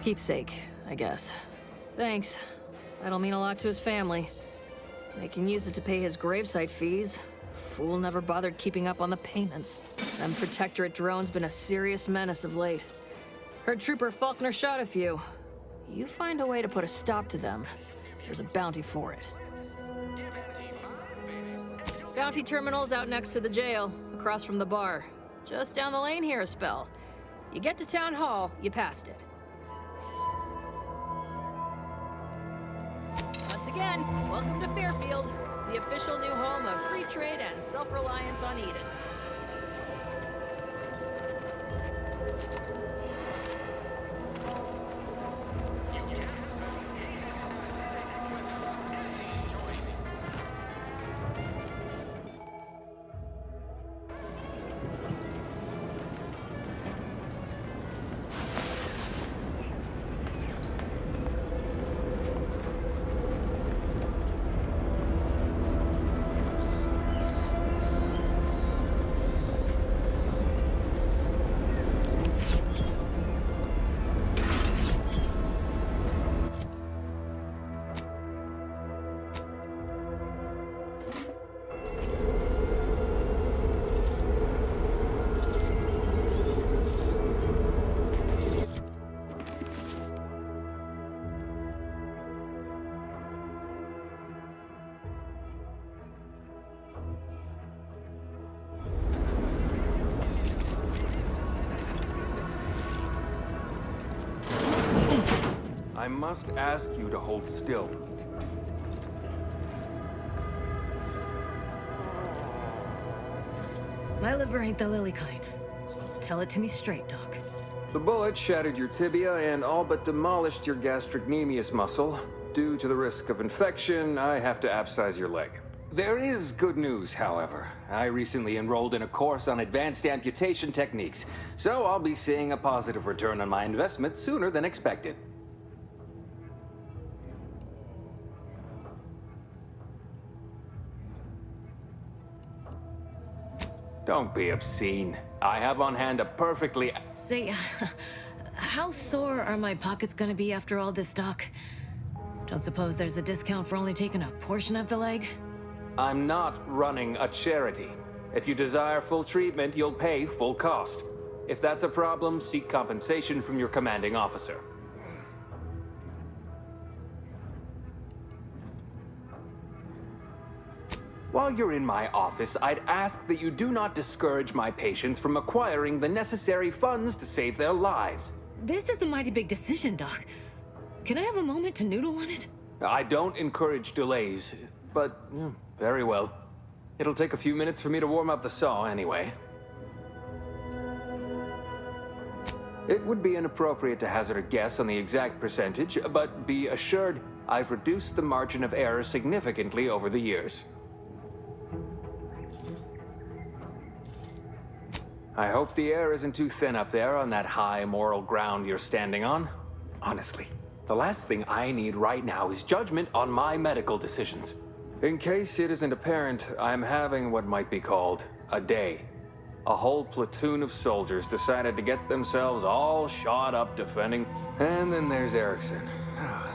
Keepsake, I guess. Thanks. That'll mean a lot to his family. They can use it to pay his gravesite fees. Fool never bothered keeping up on the payments. Them Protectorate drones been a serious menace of late. Heard Trooper Faulkner shot a few. You find a way to put a stop to them, there's a bounty for it. Bounty terminal's out next to the jail, across from the bar. Just down the lane here a spell. You get to Town Hall, you passed it. Once again, welcome to Fairfield, the official new home of free trade and self-reliance on Eden. I must ask you to hold still. My liver ain't the lily kind. Tell it to me straight, Doc. The bullet shattered your tibia and all but demolished your gastrocnemius muscle. Due to the risk of infection, I have to abscise your leg. There is good news, however. I recently enrolled in a course on advanced amputation techniques, so I'll be seeing a positive return on my investment sooner than expected. Don't be obscene. I have on hand a perfectly... Say, how sore are my pockets gonna be after all this, Doc? Don't suppose there's a discount for only taking a portion of the leg? I'm not running a charity. If you desire full treatment, you'll pay full cost. If that's a problem, seek compensation from your commanding officer. While you're in my office, I'd ask that you do not discourage my patients from acquiring the necessary funds to save their lives. This is a mighty big decision, Doc. Can I have a moment to noodle on it? I don't encourage delays, but very well. It'll take a few minutes for me to warm up the saw anyway. It would be inappropriate to hazard a guess on the exact percentage, but be assured I've reduced the margin of error significantly over the years. I hope the air isn't too thin up there on that high moral ground you're standing on. Honestly, the last thing I need right now is judgment on my medical decisions. In case it isn't apparent, I'm having what might be called a day. A whole platoon of soldiers decided to get themselves all shot up defending. And then there's Erickson.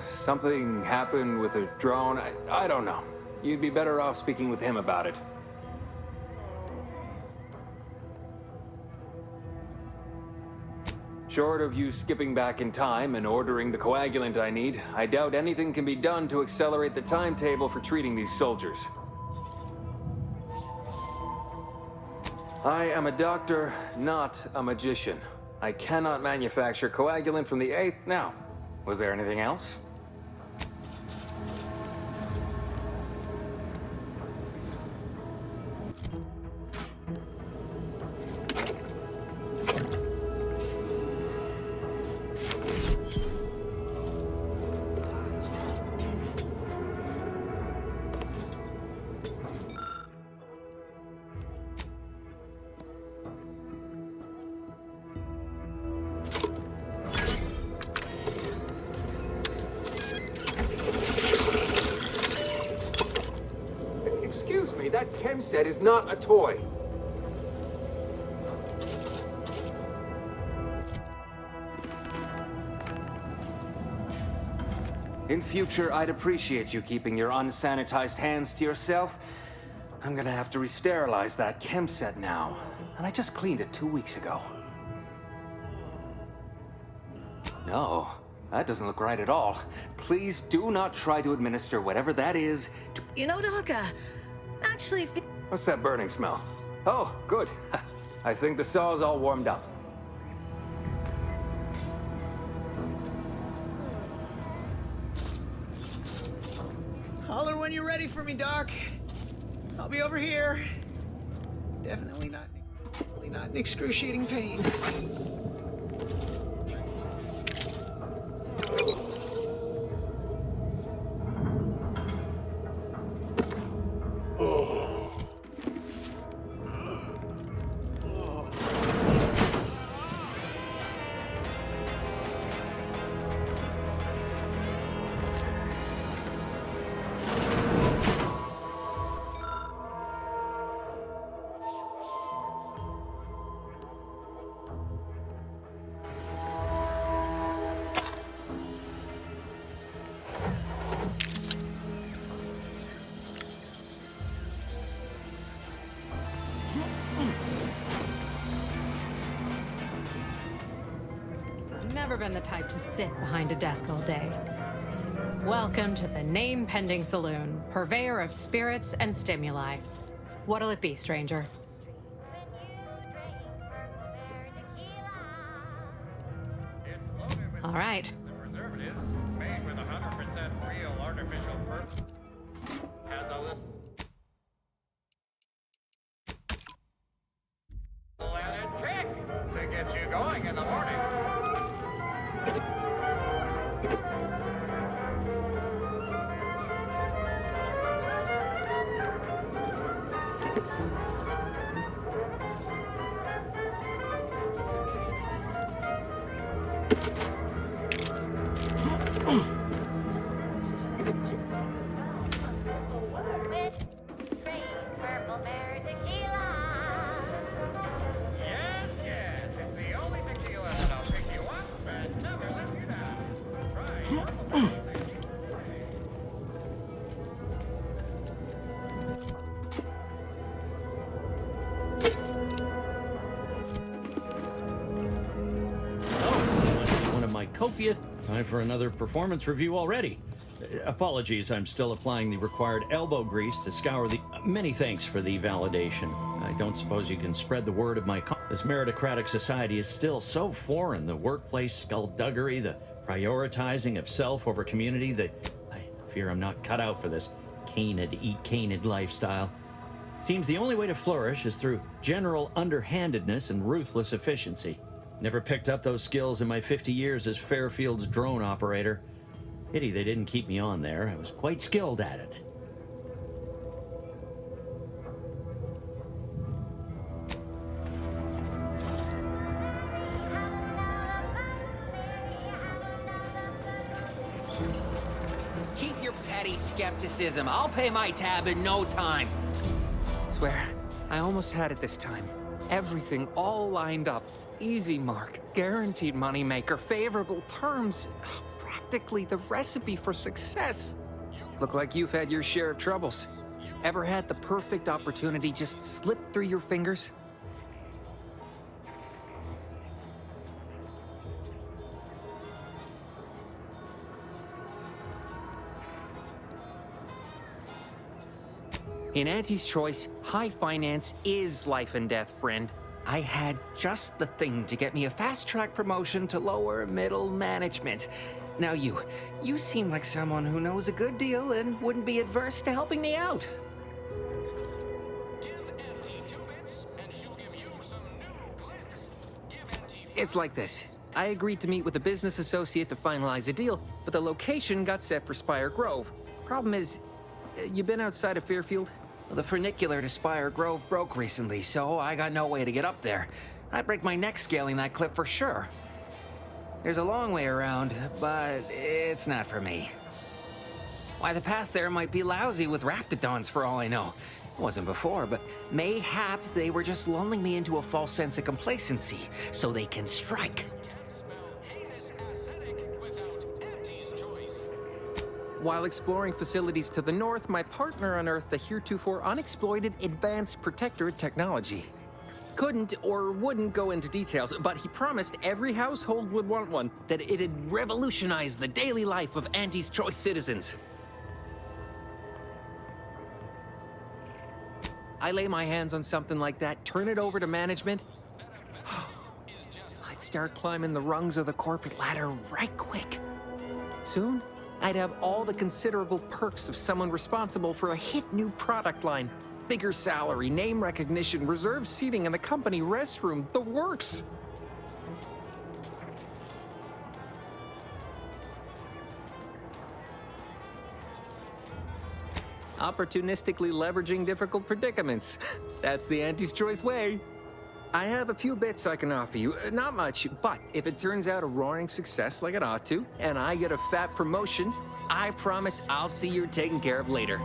Something happened with a drone. I don't know. You'd be better off speaking with him about it. Short of you skipping back in time and ordering the coagulant I need, I doubt anything can be done to accelerate the timetable for treating these soldiers. I am a doctor, not a magician. I cannot manufacture coagulant from the 8th. Now, was there anything else? That chem set is not a toy. In future, I'd appreciate you keeping your unsanitized hands to yourself. I'm gonna have to re-sterilize that chem set now. And I just cleaned it 2 weeks ago. No, that doesn't look right at all. Please do not try to administer whatever that is to... You know, Doc, actually... What's that burning smell? Oh, good. I think the saw's all warmed up. Holler when you're ready for me, Doc. I'll be over here. Definitely not in excruciating pain. Never been the type to sit behind a desk all day. Welcome to the Name-Pending Saloon, purveyor of spirits and stimuli. What'll it be, stranger? All right. Preservatives made with 100% real artificial purpose. Has a little added kick to get you going in the morning. Time for another performance review already. Apologies, I'm still applying the required elbow grease to scour the... Many thanks for the validation. I don't suppose you can spread the word of my... This meritocratic society is still so foreign. The workplace skullduggery, the prioritizing of self over community, that I fear I'm not cut out for this canid, eat canid lifestyle. Seems the only way to flourish is through general underhandedness and ruthless efficiency. Never picked up those skills in my 50 years as Fairfield's drone operator. Pity they didn't keep me on there. I was quite skilled at it. Keep your petty skepticism. I'll pay my tab in no time. Swear, I almost had it this time. Everything all lined up. Easy mark, guaranteed moneymaker, favorable terms. Practically the recipe for success. Look like you've had your share of troubles. Ever had the perfect opportunity just slip through your fingers? In Auntie's choice, high finance is life and death, friend. I had just the thing to get me a fast-track promotion to lower middle management. Now you seem like someone who knows a good deal and wouldn't be adverse to helping me out. It's like this. I agreed to meet with a business associate to finalize a deal, but the location got set for Spire Grove. Problem is, you been outside of Fairfield? Well, the funicular to Spire Grove broke recently, so I got no way to get up there. I'd break my neck scaling that cliff for sure. There's a long way around, but it's not for me. Why, the path there might be lousy with raptidons for all I know. It wasn't before, but mayhap they were just lulling me into a false sense of complacency so they can strike. While exploring facilities to the north, my partner unearthed a heretofore unexploited advanced protectorate technology. Couldn't or wouldn't go into details, but he promised every household would want one, that it'd revolutionize the daily life of Auntie's Choice citizens. I lay my hands on something like that, turn it over to management, I'd start climbing the rungs of the corporate ladder right quick. Soon, I'd have all the considerable perks of someone responsible for a hit new product line. Bigger salary, name recognition, reserved seating in the company restroom, the works. Opportunistically leveraging difficult predicaments. That's the Auntie's Choice way. I have a few bits I can offer you. Not much, but if it turns out a roaring success like it ought to, and I get a fat promotion, I promise I'll see you're taken care of later.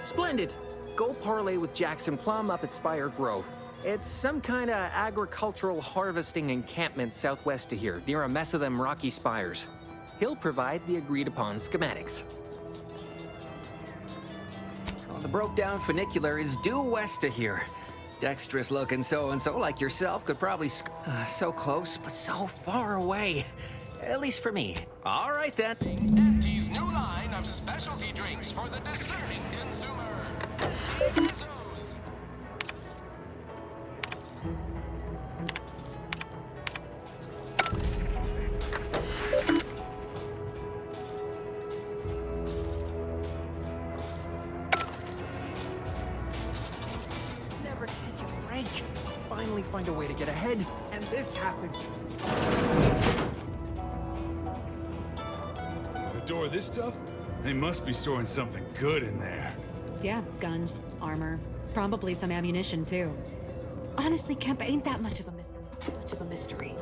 Splendid. Go parlay with Jackson Plum up at Spire Grove. It's some kind of agricultural harvesting encampment southwest of here, near a mess of them rocky spires. He'll provide the agreed-upon schematics. Well, the broke-down funicular is due west of here. Dexterous-looking so-and-so like yourself could probably so close, but so far away. At least for me. All right, then. Auntie's new line of specialty drinks for the discerning consumer. Never catch a break. Finally find a way to get ahead, and this happens. The door this tough? They must be storing something good in there. Yeah, guns, armor, probably some ammunition too. Honestly, Kemp ain't that much of a mystery.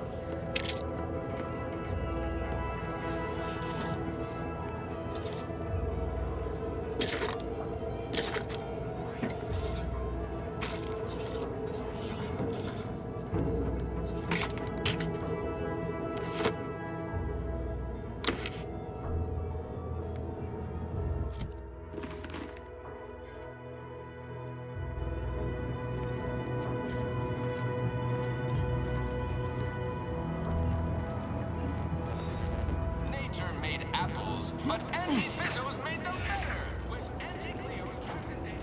But Auntie Fizzo's made them better with Auntie Cleo's patented.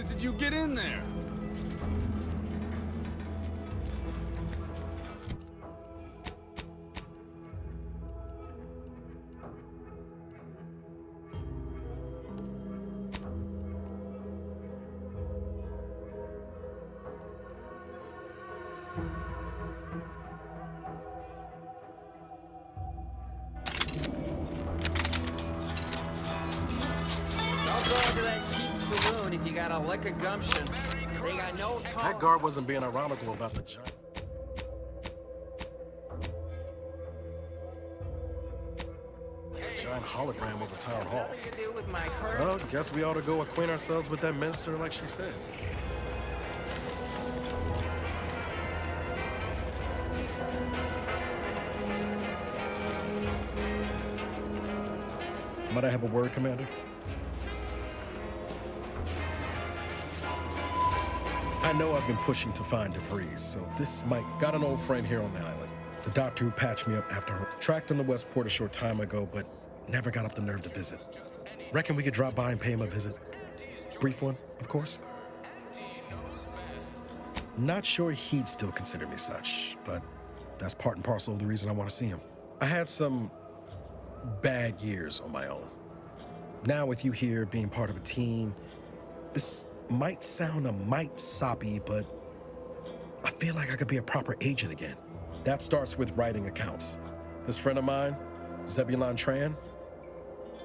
did you get in there? If you got a lick of gumption, they got no That tolerance. guard wasn't being ironical about the giant hologram of the town hall. What do you do with my curve? Well, guess we ought to go acquaint ourselves with that minister like she said. Might I have a word, Commander? I know I've been pushing to find DeVries, so this might... Got an old friend here on the island. The doctor who patched me up after her. Tracked him to Westport a short time ago, but never got up the nerve to visit. Reckon we could drop by and pay him a visit? Brief one, of course. Not sure he'd still consider me such, but that's part and parcel of the reason I want to see him. I had some bad years on my own. Now with you here, being part of a team, this might sound a mite soppy, but I feel like I could be a proper agent again. That starts with writing accounts. This friend of mine, Zebulon Tran,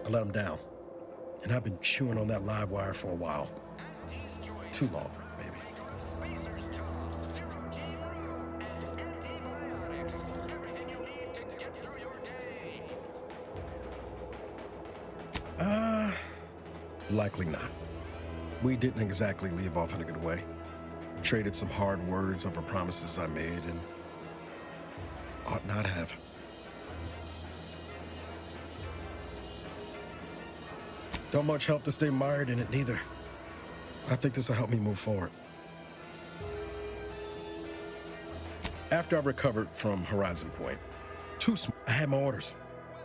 I let him down. And I've been chewing on that live wire for a while. Too long, maybe. Likely not. We didn't exactly leave off in a good way. Traded some hard words over promises I made and ought not have. Don't much help to stay mired in it neither. I think this will help me move forward. After I recovered from Horizon Point, I had my orders.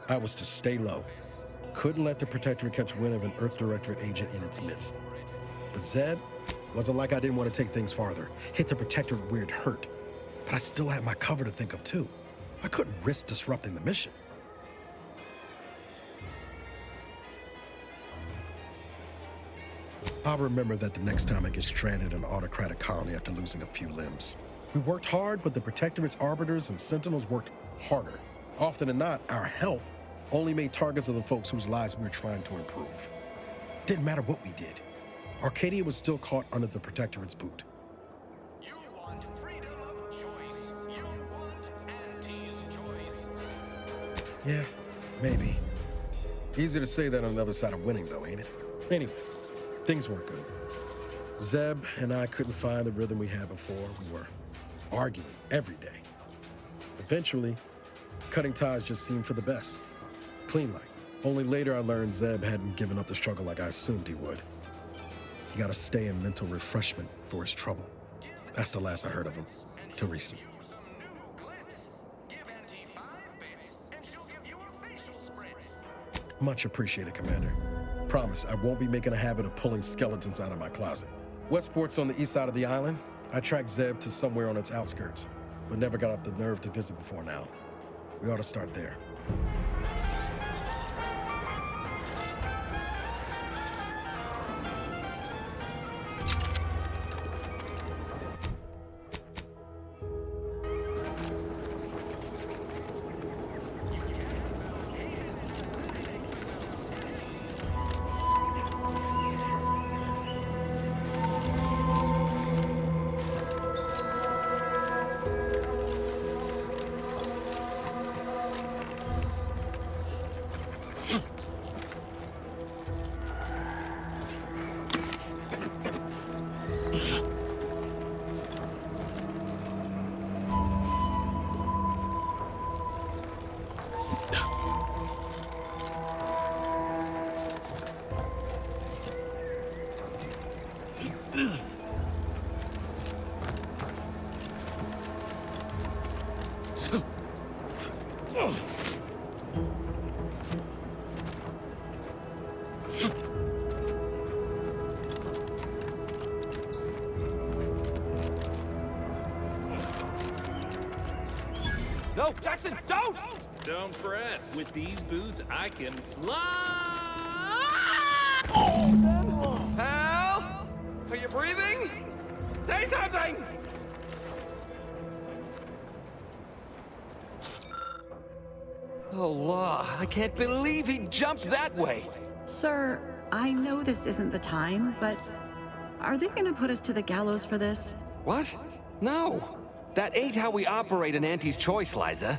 I was to stay low. Couldn't let the Protectorate catch wind of an Earth Directorate agent in its midst. But Zeb, wasn't like I didn't want to take things farther. Hit the Protectorate where it hurt. But I still had my cover to think of too. I couldn't risk disrupting the mission. I'll remember that the next time I get stranded in an autocratic colony after losing a few limbs. We worked hard, but the Protectorate's arbiters and sentinels worked harder. Often than not, our help only made targets of the folks whose lives we were trying to improve. Didn't matter what we did. Arcadia was still caught under the Protectorate's boot. You want freedom of choice. You want Auntie's choice. Yeah, maybe. Easy to say that on the other side of winning, though, ain't it? Anyway, things weren't good. Zeb and I couldn't find the rhythm we had before. We were arguing every day. Eventually, cutting ties just seemed for the best. Clean like. Only later I learned Zeb hadn't given up the struggle like I assumed he would. He got to stay in mental refreshment for his trouble. That's the last I heard of him, till recent. Much appreciated, Commander. Promise, I won't be making a habit of pulling skeletons out of my closet. Westport's on the east side of the island. I tracked Zeb to somewhere on its outskirts, but never got up the nerve to visit before now. We ought to start there. No, Jackson, don't! Don't fret. With these boots, I can fly! Hal? Are you breathing? Say something! Oh, law. I can't believe he jumped that way. Sir, I know this isn't the time, but are they gonna put us to the gallows for this? What? No. That ain't how we operate in Auntie's Choice, Liza.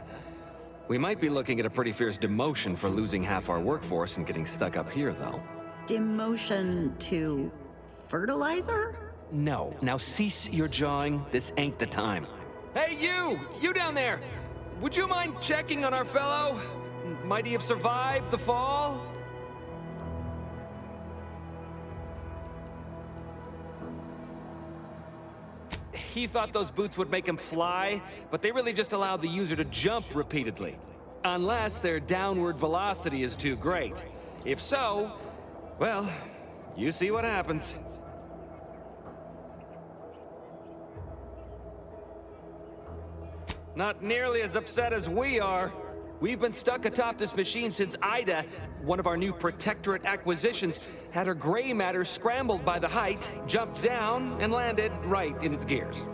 We might be looking at a pretty fierce demotion for losing half our workforce and getting stuck up here, though. Demotion to fertilizer? No. Now cease your jawing. This ain't the time. Hey, you! You down there! Would you mind checking on our fellow? Might he have survived the fall? He thought those boots would make him fly, but they really just allowed the user to jump repeatedly. Unless their downward velocity is too great. If so, well, you see what happens. Not nearly as upset as we are. We've been stuck atop this machine since Ida, one of our new Protectorate acquisitions, had her gray matter scrambled by the height, jumped down, and landed right in its gears.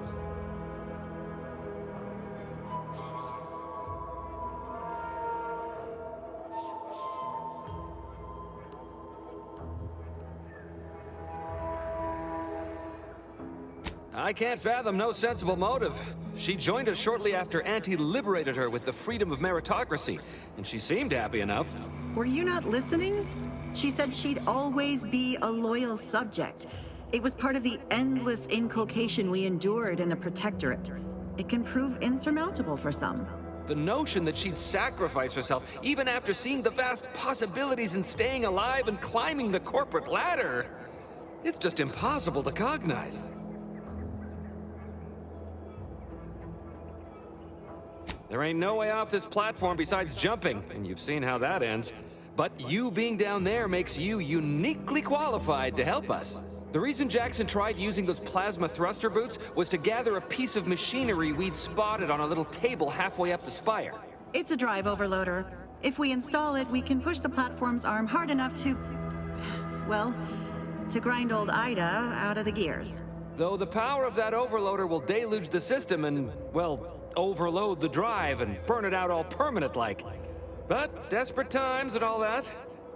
I can't fathom no sensible motive. She joined us shortly after Auntie liberated her with the freedom of meritocracy, and she seemed happy enough. Were you not listening? She said she'd always be a loyal subject. It was part of the endless inculcation we endured in the Protectorate. It can prove insurmountable for some. The notion that she'd sacrifice herself, even after seeing the vast possibilities in staying alive and climbing the corporate ladder, it's just impossible to cognize. There ain't no way off this platform besides jumping, and you've seen how that ends. But you being down there makes you uniquely qualified to help us. The reason Jackson tried using those plasma thruster boots was to gather a piece of machinery we'd spotted on a little table halfway up the spire. It's a drive overloader. If we install it, we can push the platform's arm hard enough to... well, to grind old Ida out of the gears. Though the power of that overloader will deluge the system and, well, overload the drive and burn it out all permanent-like. But desperate times and all that.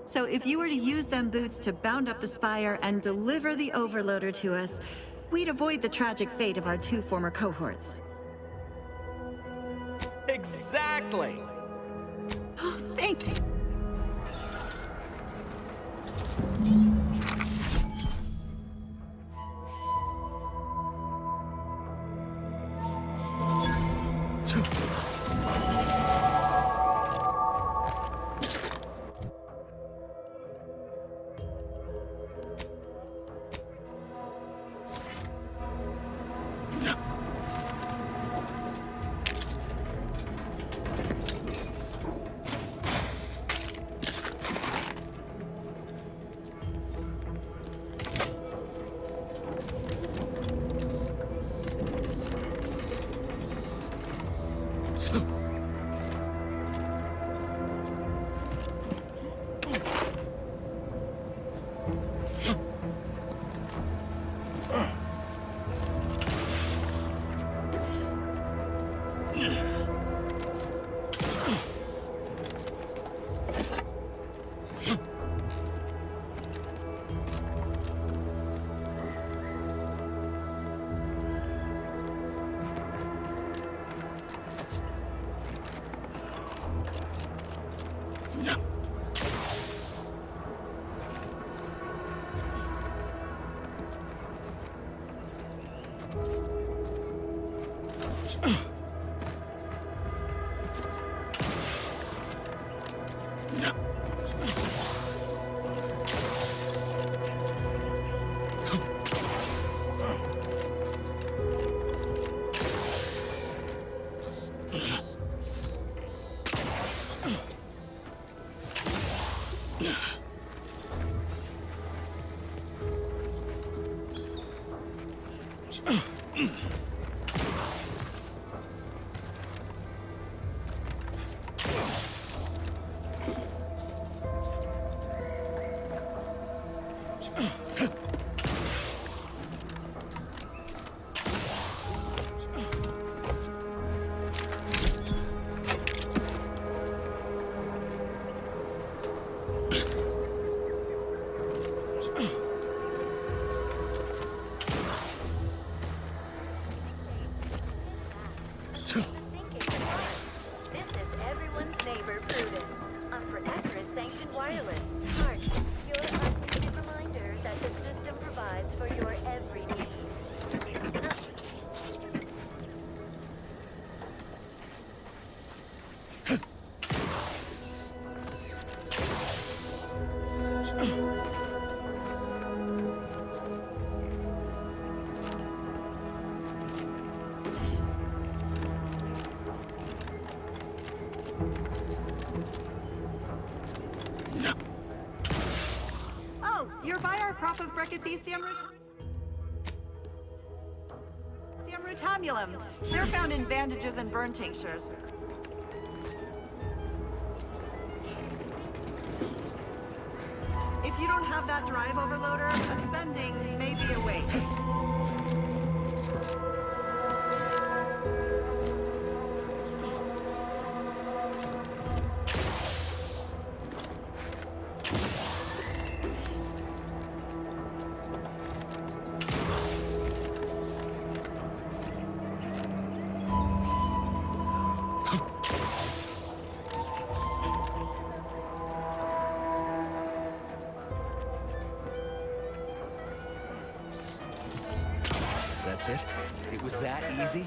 So if you were to use them boots to bound up the spire and deliver the overloader to us, we'd avoid the tragic fate of our two former cohorts. Exactly! Thank you. Rutamulum. They're found in bandages and burn tinctures. If you don't have that drive overloader, ascending may be a way. That's it? It was that easy?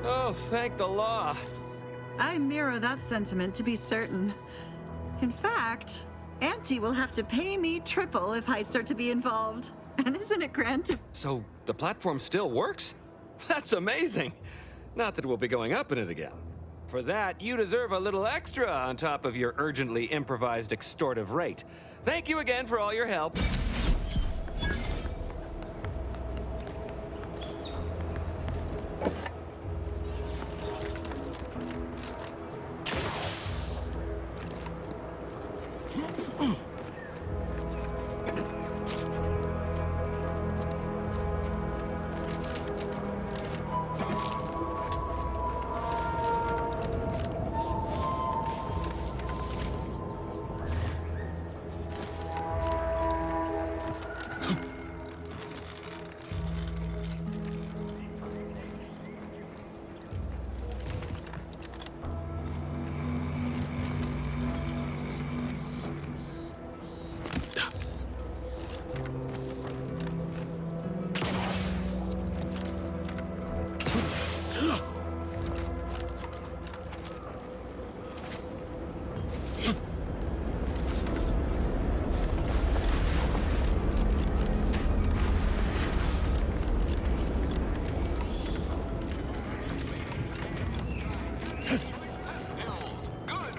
Oh, thank the law. I mirror that sentiment, to be certain. In fact, Auntie will have to pay me triple if Heights are to be involved. And isn't it grand to... So, the platform still works? That's amazing! Not that we'll be going up in it again. For that, you deserve a little extra on top of your urgently improvised extortive rate. Thank you again for all your help.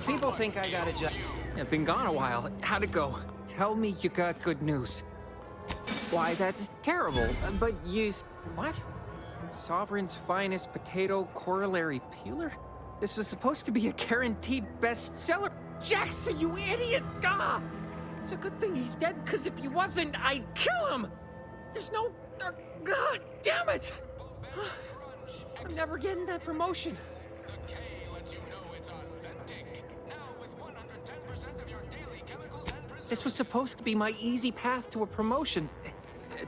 People think I got a job. I've been gone a while. How'd it go? Tell me you got good news. Why, that's terrible. But what? Sovereign's finest potato corollary peeler? This was supposed to be a guaranteed bestseller. Jackson, you idiot! Ah! It's a good thing he's dead, because if he wasn't, I'd kill him! There's no... God damn it! I'm never getting that promotion. This was supposed to be my easy path to a promotion.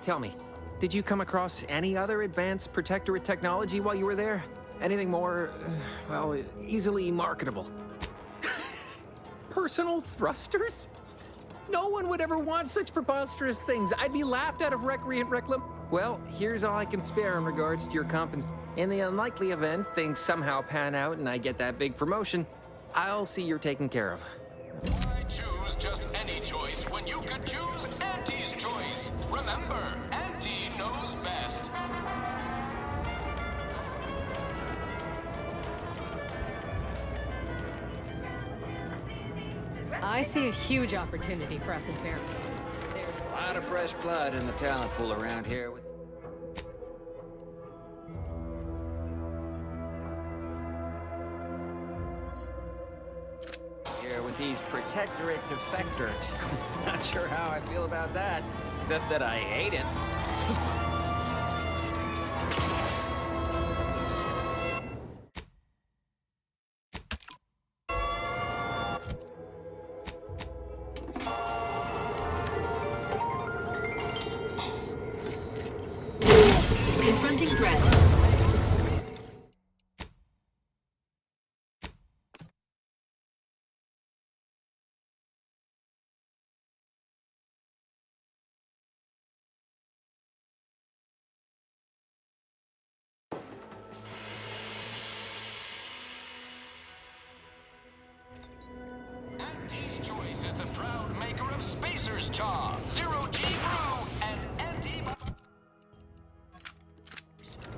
Tell me, did you come across any other advanced protectorate technology while you were there? Anything more, well, easily marketable? Personal thrusters? No one would ever want such preposterous things. I'd be laughed out of Recreant Reclam. Well, here's all I can spare in regards to your compensation. In the unlikely event things somehow pan out and I get that big promotion, I'll see you're taken care of. Why choose just any choice when you could choose Auntie's choice? Remember, Auntie knows best. I see a huge opportunity for us in Fairfield. There's a lot of fresh blood in the talent pool around here. With these Protectorate defectors. Not sure how I feel about that, except that I hate it. Confronting threat. Auntie's Choice is the proud maker of Spacer's Chaw, Zero G Brew, and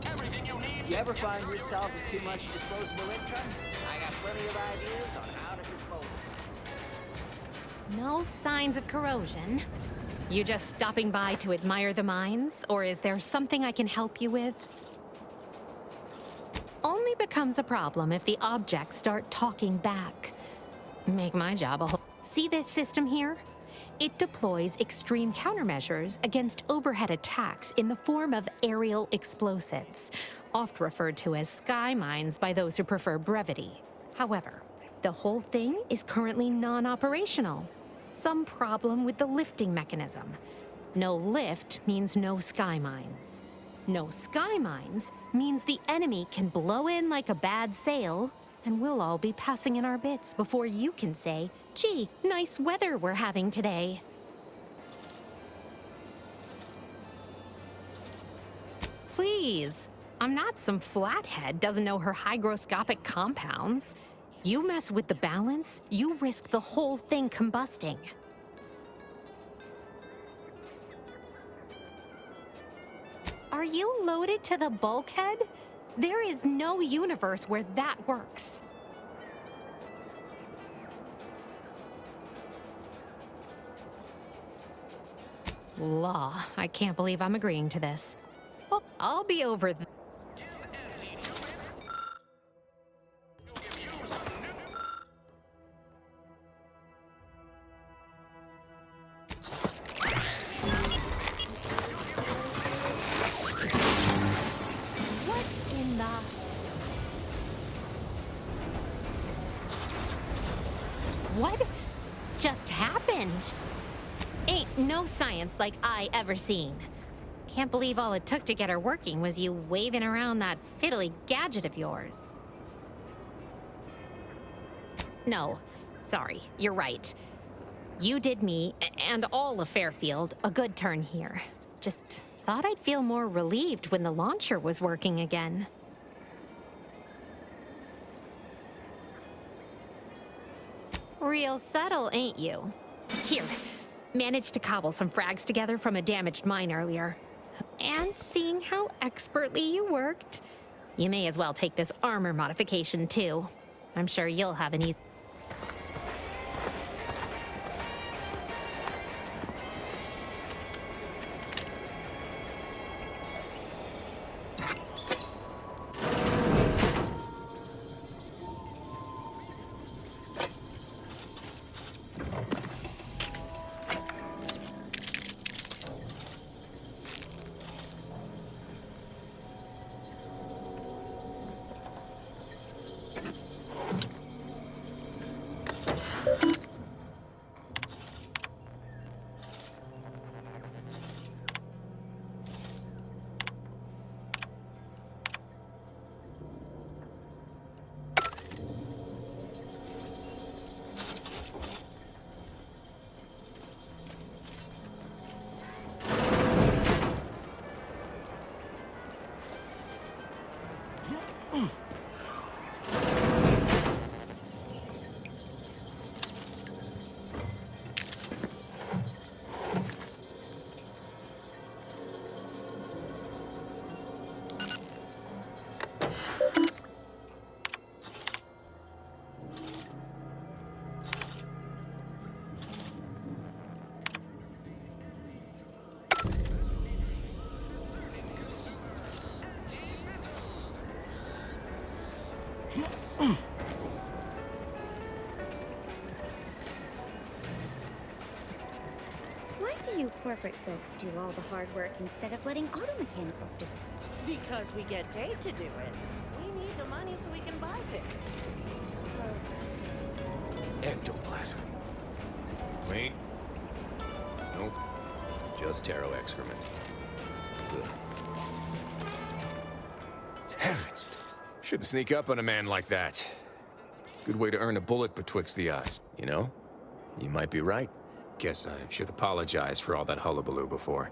everything you need. You ever find yourself with too much disposable income? I got plenty of ideas on how to dispose of it. No signs of corrosion. You just stopping by to admire the mines, or is there something I can help you with? Only becomes a problem if the objects start talking back. Make my job a whole... See this system here? It deploys extreme countermeasures against overhead attacks in the form of aerial explosives, oft referred to as sky mines by those who prefer brevity. However, the whole thing is currently non-operational. Some problem with the lifting mechanism. No lift means no sky mines. No sky mines means the enemy can blow in like a bad sail, and we'll all be passing in our bits before you can say, "Gee, nice weather we're having today." Please, I'm not some flathead doesn't know her hygroscopic compounds. You mess with the balance, you risk the whole thing combusting. Are you loaded to the bulkhead? There is no universe where that works. Law, I can't believe I'm agreeing to this. Well, I'll be over What just happened? Ain't no science like I ever seen. Can't believe all it took to get her working was you waving around that fiddly gadget of yours. No, sorry, you're right. You did me, and all of Fairfield, a good turn here. Just thought I'd feel more relieved when the launcher was working again. Real subtle, ain't you? Here, managed to cobble some frags together from a damaged mine earlier. And seeing how expertly you worked, you may as well take this armor modification too. I'm sure you'll have an easy... corporate folks do all the hard work instead of letting auto mechanicals do it? Because we get paid to do it. We need the money so we can buy things. Ectoplasm. Wait. Nope. Just Taro excrement. Ugh. Heavens! Shouldn't sneak up on a man like that. Good way to earn a bullet betwixt the eyes, you know? You might be right. Guess I should apologize for all that hullabaloo before.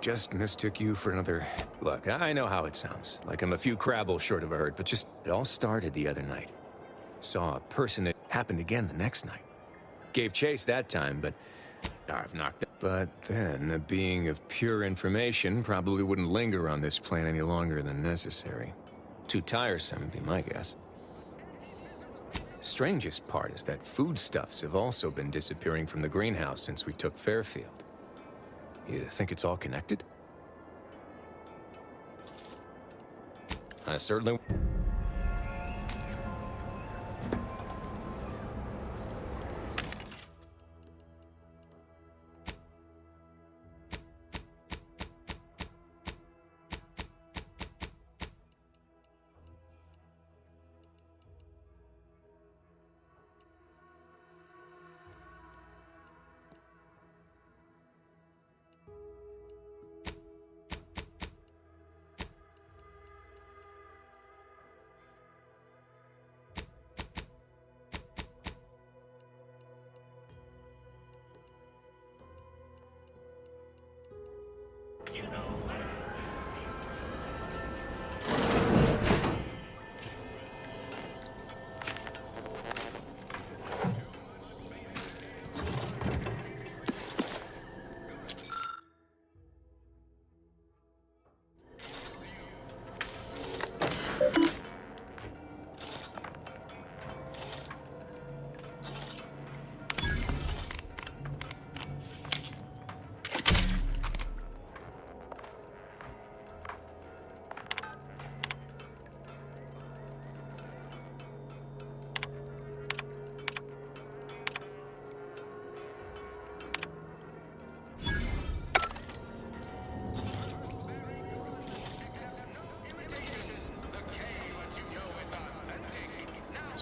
Just mistook you for another... Look, I know how it sounds. Like I'm a few crabbles short of a hurt, but just... It all started the other night. Saw a person. It happened again the next night. Gave chase that time, but... I've knocked it. But then, a being of pure information probably wouldn't linger on this plane any longer than necessary. Too tiresome, would be my guess. Strangest part is that foodstuffs have also been disappearing from the greenhouse since we took Fairfield. You think it's all connected? I certainly...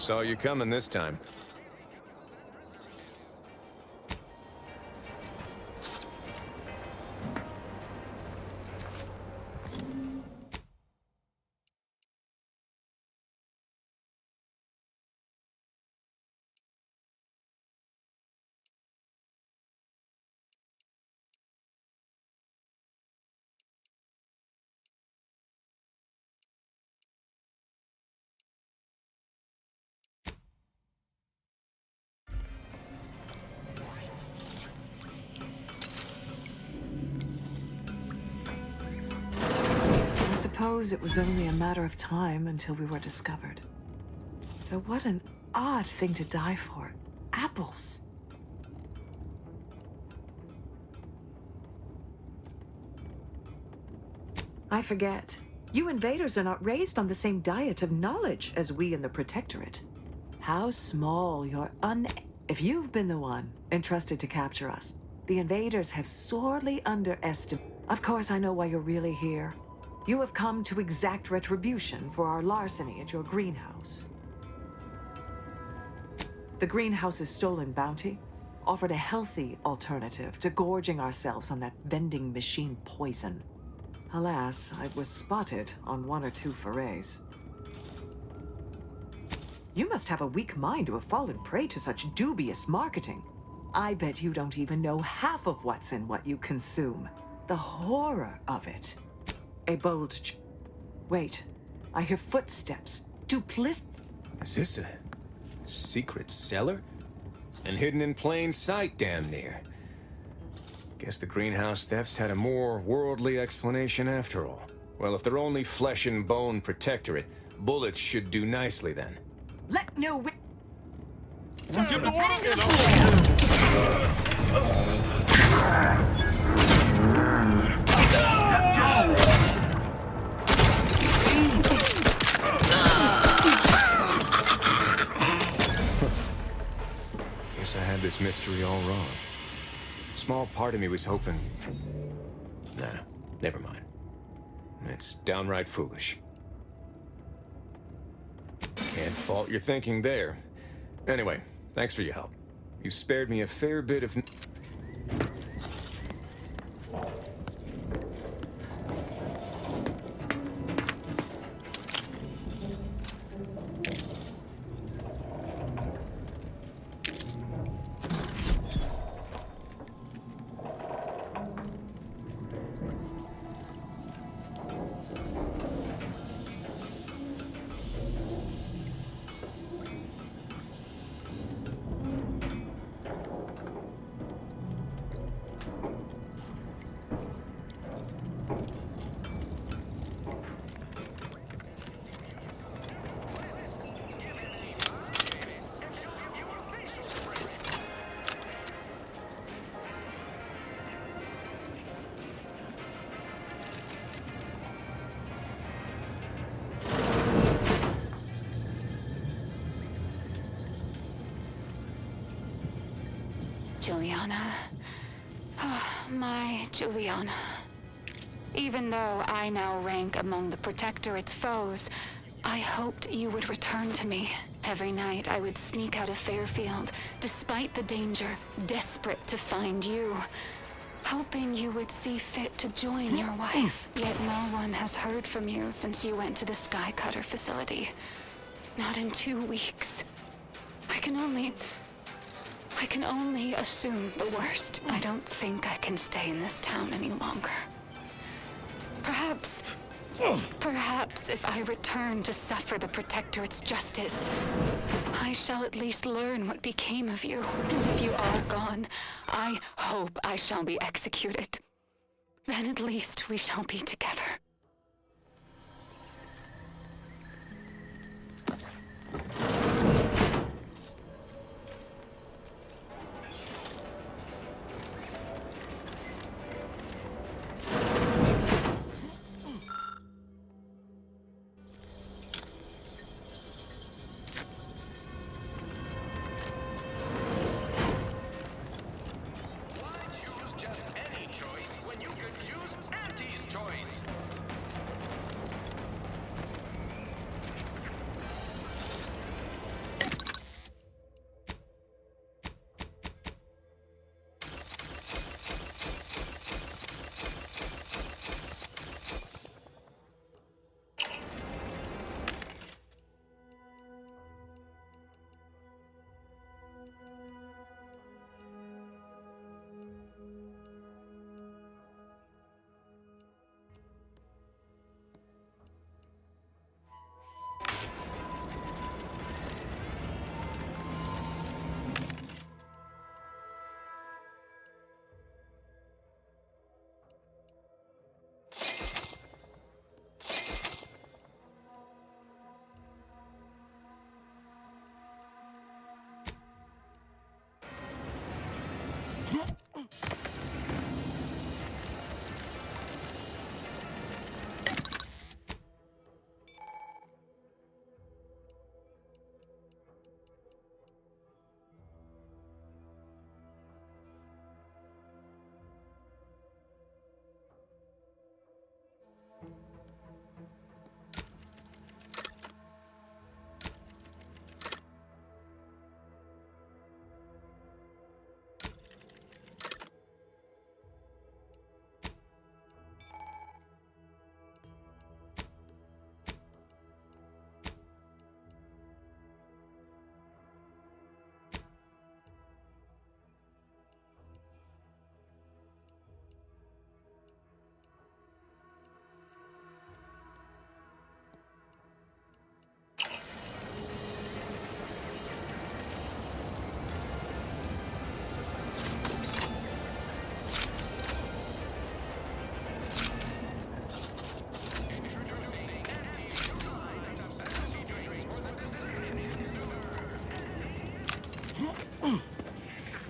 Saw you coming this time. I suppose it was only a matter of time until we were discovered. Though what an odd thing to die for. Apples. I forget. You invaders are not raised on the same diet of knowledge as we in the Protectorate. How small your If you've been the one entrusted to capture us, the invaders have sorely underestimated. Of course, I know why you're really here. You have come to exact retribution for our larceny at your greenhouse. The greenhouse's stolen bounty offered a healthy alternative to gorging ourselves on that vending machine poison. Alas, I was spotted on 1 or 2 forays. You must have a weak mind to have fallen prey to such dubious marketing. I bet you don't even know half of what's in what you consume. The horror of it. A bold Wait, I hear footsteps. Is this a secret cellar? And hidden in plain sight, damn near. Guess the greenhouse thefts had a more worldly explanation after all. Well, if they're only flesh and bone Protectorate, bullets should do nicely then. Let no wi- Give the Guess I had this mystery all wrong. small part of me was hoping... Nah, never mind. It's downright foolish. Can't fault your thinking there. Anyway, thanks for your help. You spared me a fair bit of... Juliana. Oh, my Juliana. Even though I now rank among the Protectorate's foes, I hoped you would return to me. Every night I would sneak out of Fairfield, despite the danger, desperate to find you. Hoping you would see fit to join your wife. Yet no one has heard from you since you went to the Skycutter facility. Not in 2 weeks. I can only assume the worst. I don't think I can stay in this town any longer. Perhaps if I return to suffer the Protectorate's justice, I shall at least learn what became of you. And if you are gone, I hope I shall be executed. Then at least we shall be together.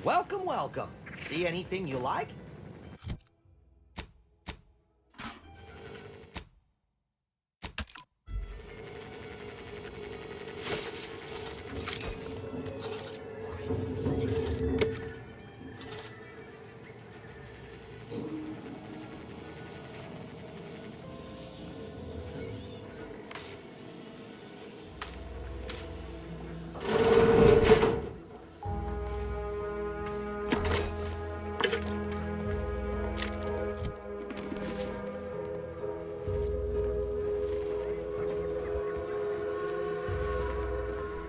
Welcome, welcome. See anything you like?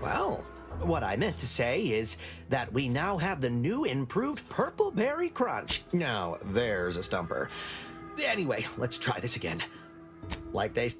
Well, what I meant to say is that we now have the new improved Purple Berry Crunch. Now, there's a stumper. Anyway, let's try this again. Like they...